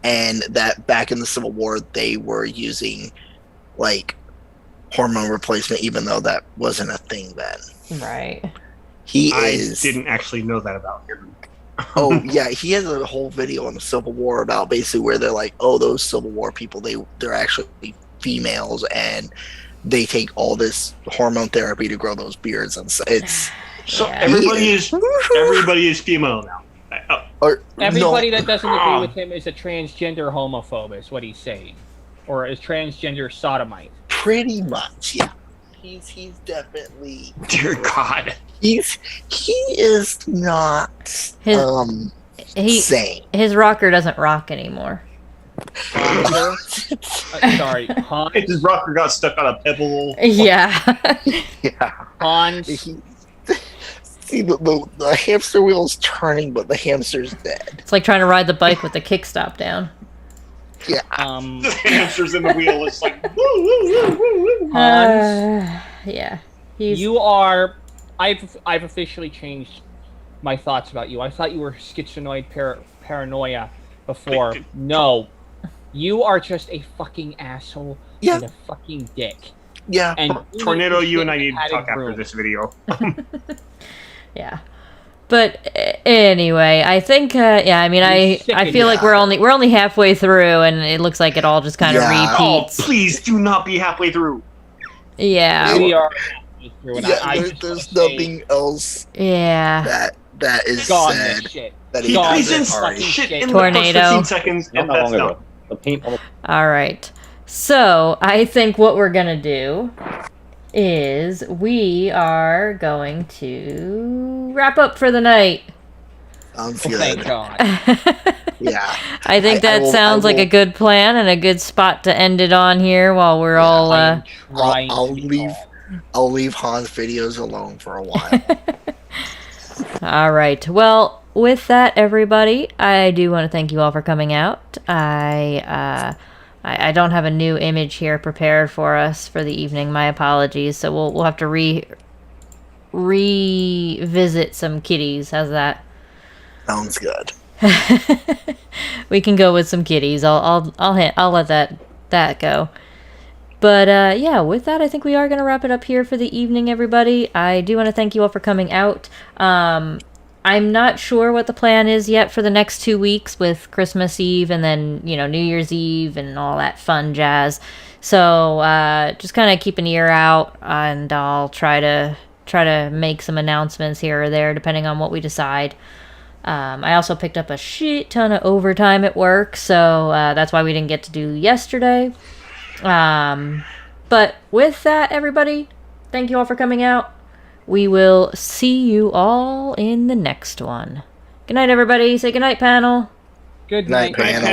and that back in the Civil War they were using like hormone replacement, even though that wasn't a thing then. Right. I didn't actually know that about him. Oh yeah, he has a whole video on the Civil War about basically where they're like, oh, those Civil War people, they're actually females and they take all this hormone therapy to grow those beards, and it's So Yeah. everybody is female now. Everybody that doesn't agree with him is a transgender homophobe, is what he's saying, or is transgender sodomite. pretty much, yeah. He's definitely, Dear God. he is not sane. His rocker doesn't rock anymore. Sorry, Hans. His rocker got stuck on a pebble. Yeah. Yeah. Hans. See, the hamster wheel's turning, but the hamster's dead. It's like trying to ride the bike with the kickstop down. Yeah. The hamster's in the wheel. It's like, woo, woo, woo, woo, woo. Hans, Yeah. He's... you are. I've officially changed my thoughts about you. I thought you were schizoid paranoia before. No, you are just a fucking asshole and a fucking dick. Yeah. And Tornado, you and I need to talk after this video. Yeah. But anyway, I think I mean I feel like we're only halfway through, and it looks like it all just kind of repeats. Oh, please do not be halfway through. Yeah. We are halfway through, and there's nothing else. Yeah. That is gone said. this shit. That He God, presents this fucking shit shit. in Tornado. the first 15 seconds, Not and that that's long ago. done. The paint. All right. So I think what we're gonna do is we are going to wrap up for the night. Sounds Thank good. God. Yeah. I think that sounds like a good plan and a good spot to end it on here while we're all. I'll leave Hans videos alone for a while. All right. Well, with that, everybody, I do want to thank you all for coming out. I don't have a new image here prepared for us for the evening. My apologies. So we'll have to revisit some kitties. How's that? Sounds good. We can go with some kitties. I'll let that go. But yeah, with that, I think we are going to wrap it up here for the evening, everybody. I do want to thank you all for coming out. I'm not sure what the plan is yet for the next 2 weeks with Christmas Eve and then, New Year's Eve and all that fun jazz. So just kind of keep an ear out, and I'll try to make some announcements here or there depending on what we decide. I also picked up a shit ton of overtime at work, so that's why we didn't get to do yesterday. But with that, everybody, thank you all for coming out. We will see you all in the next one. Good night, everybody. Say good night, panel. Good night, panel.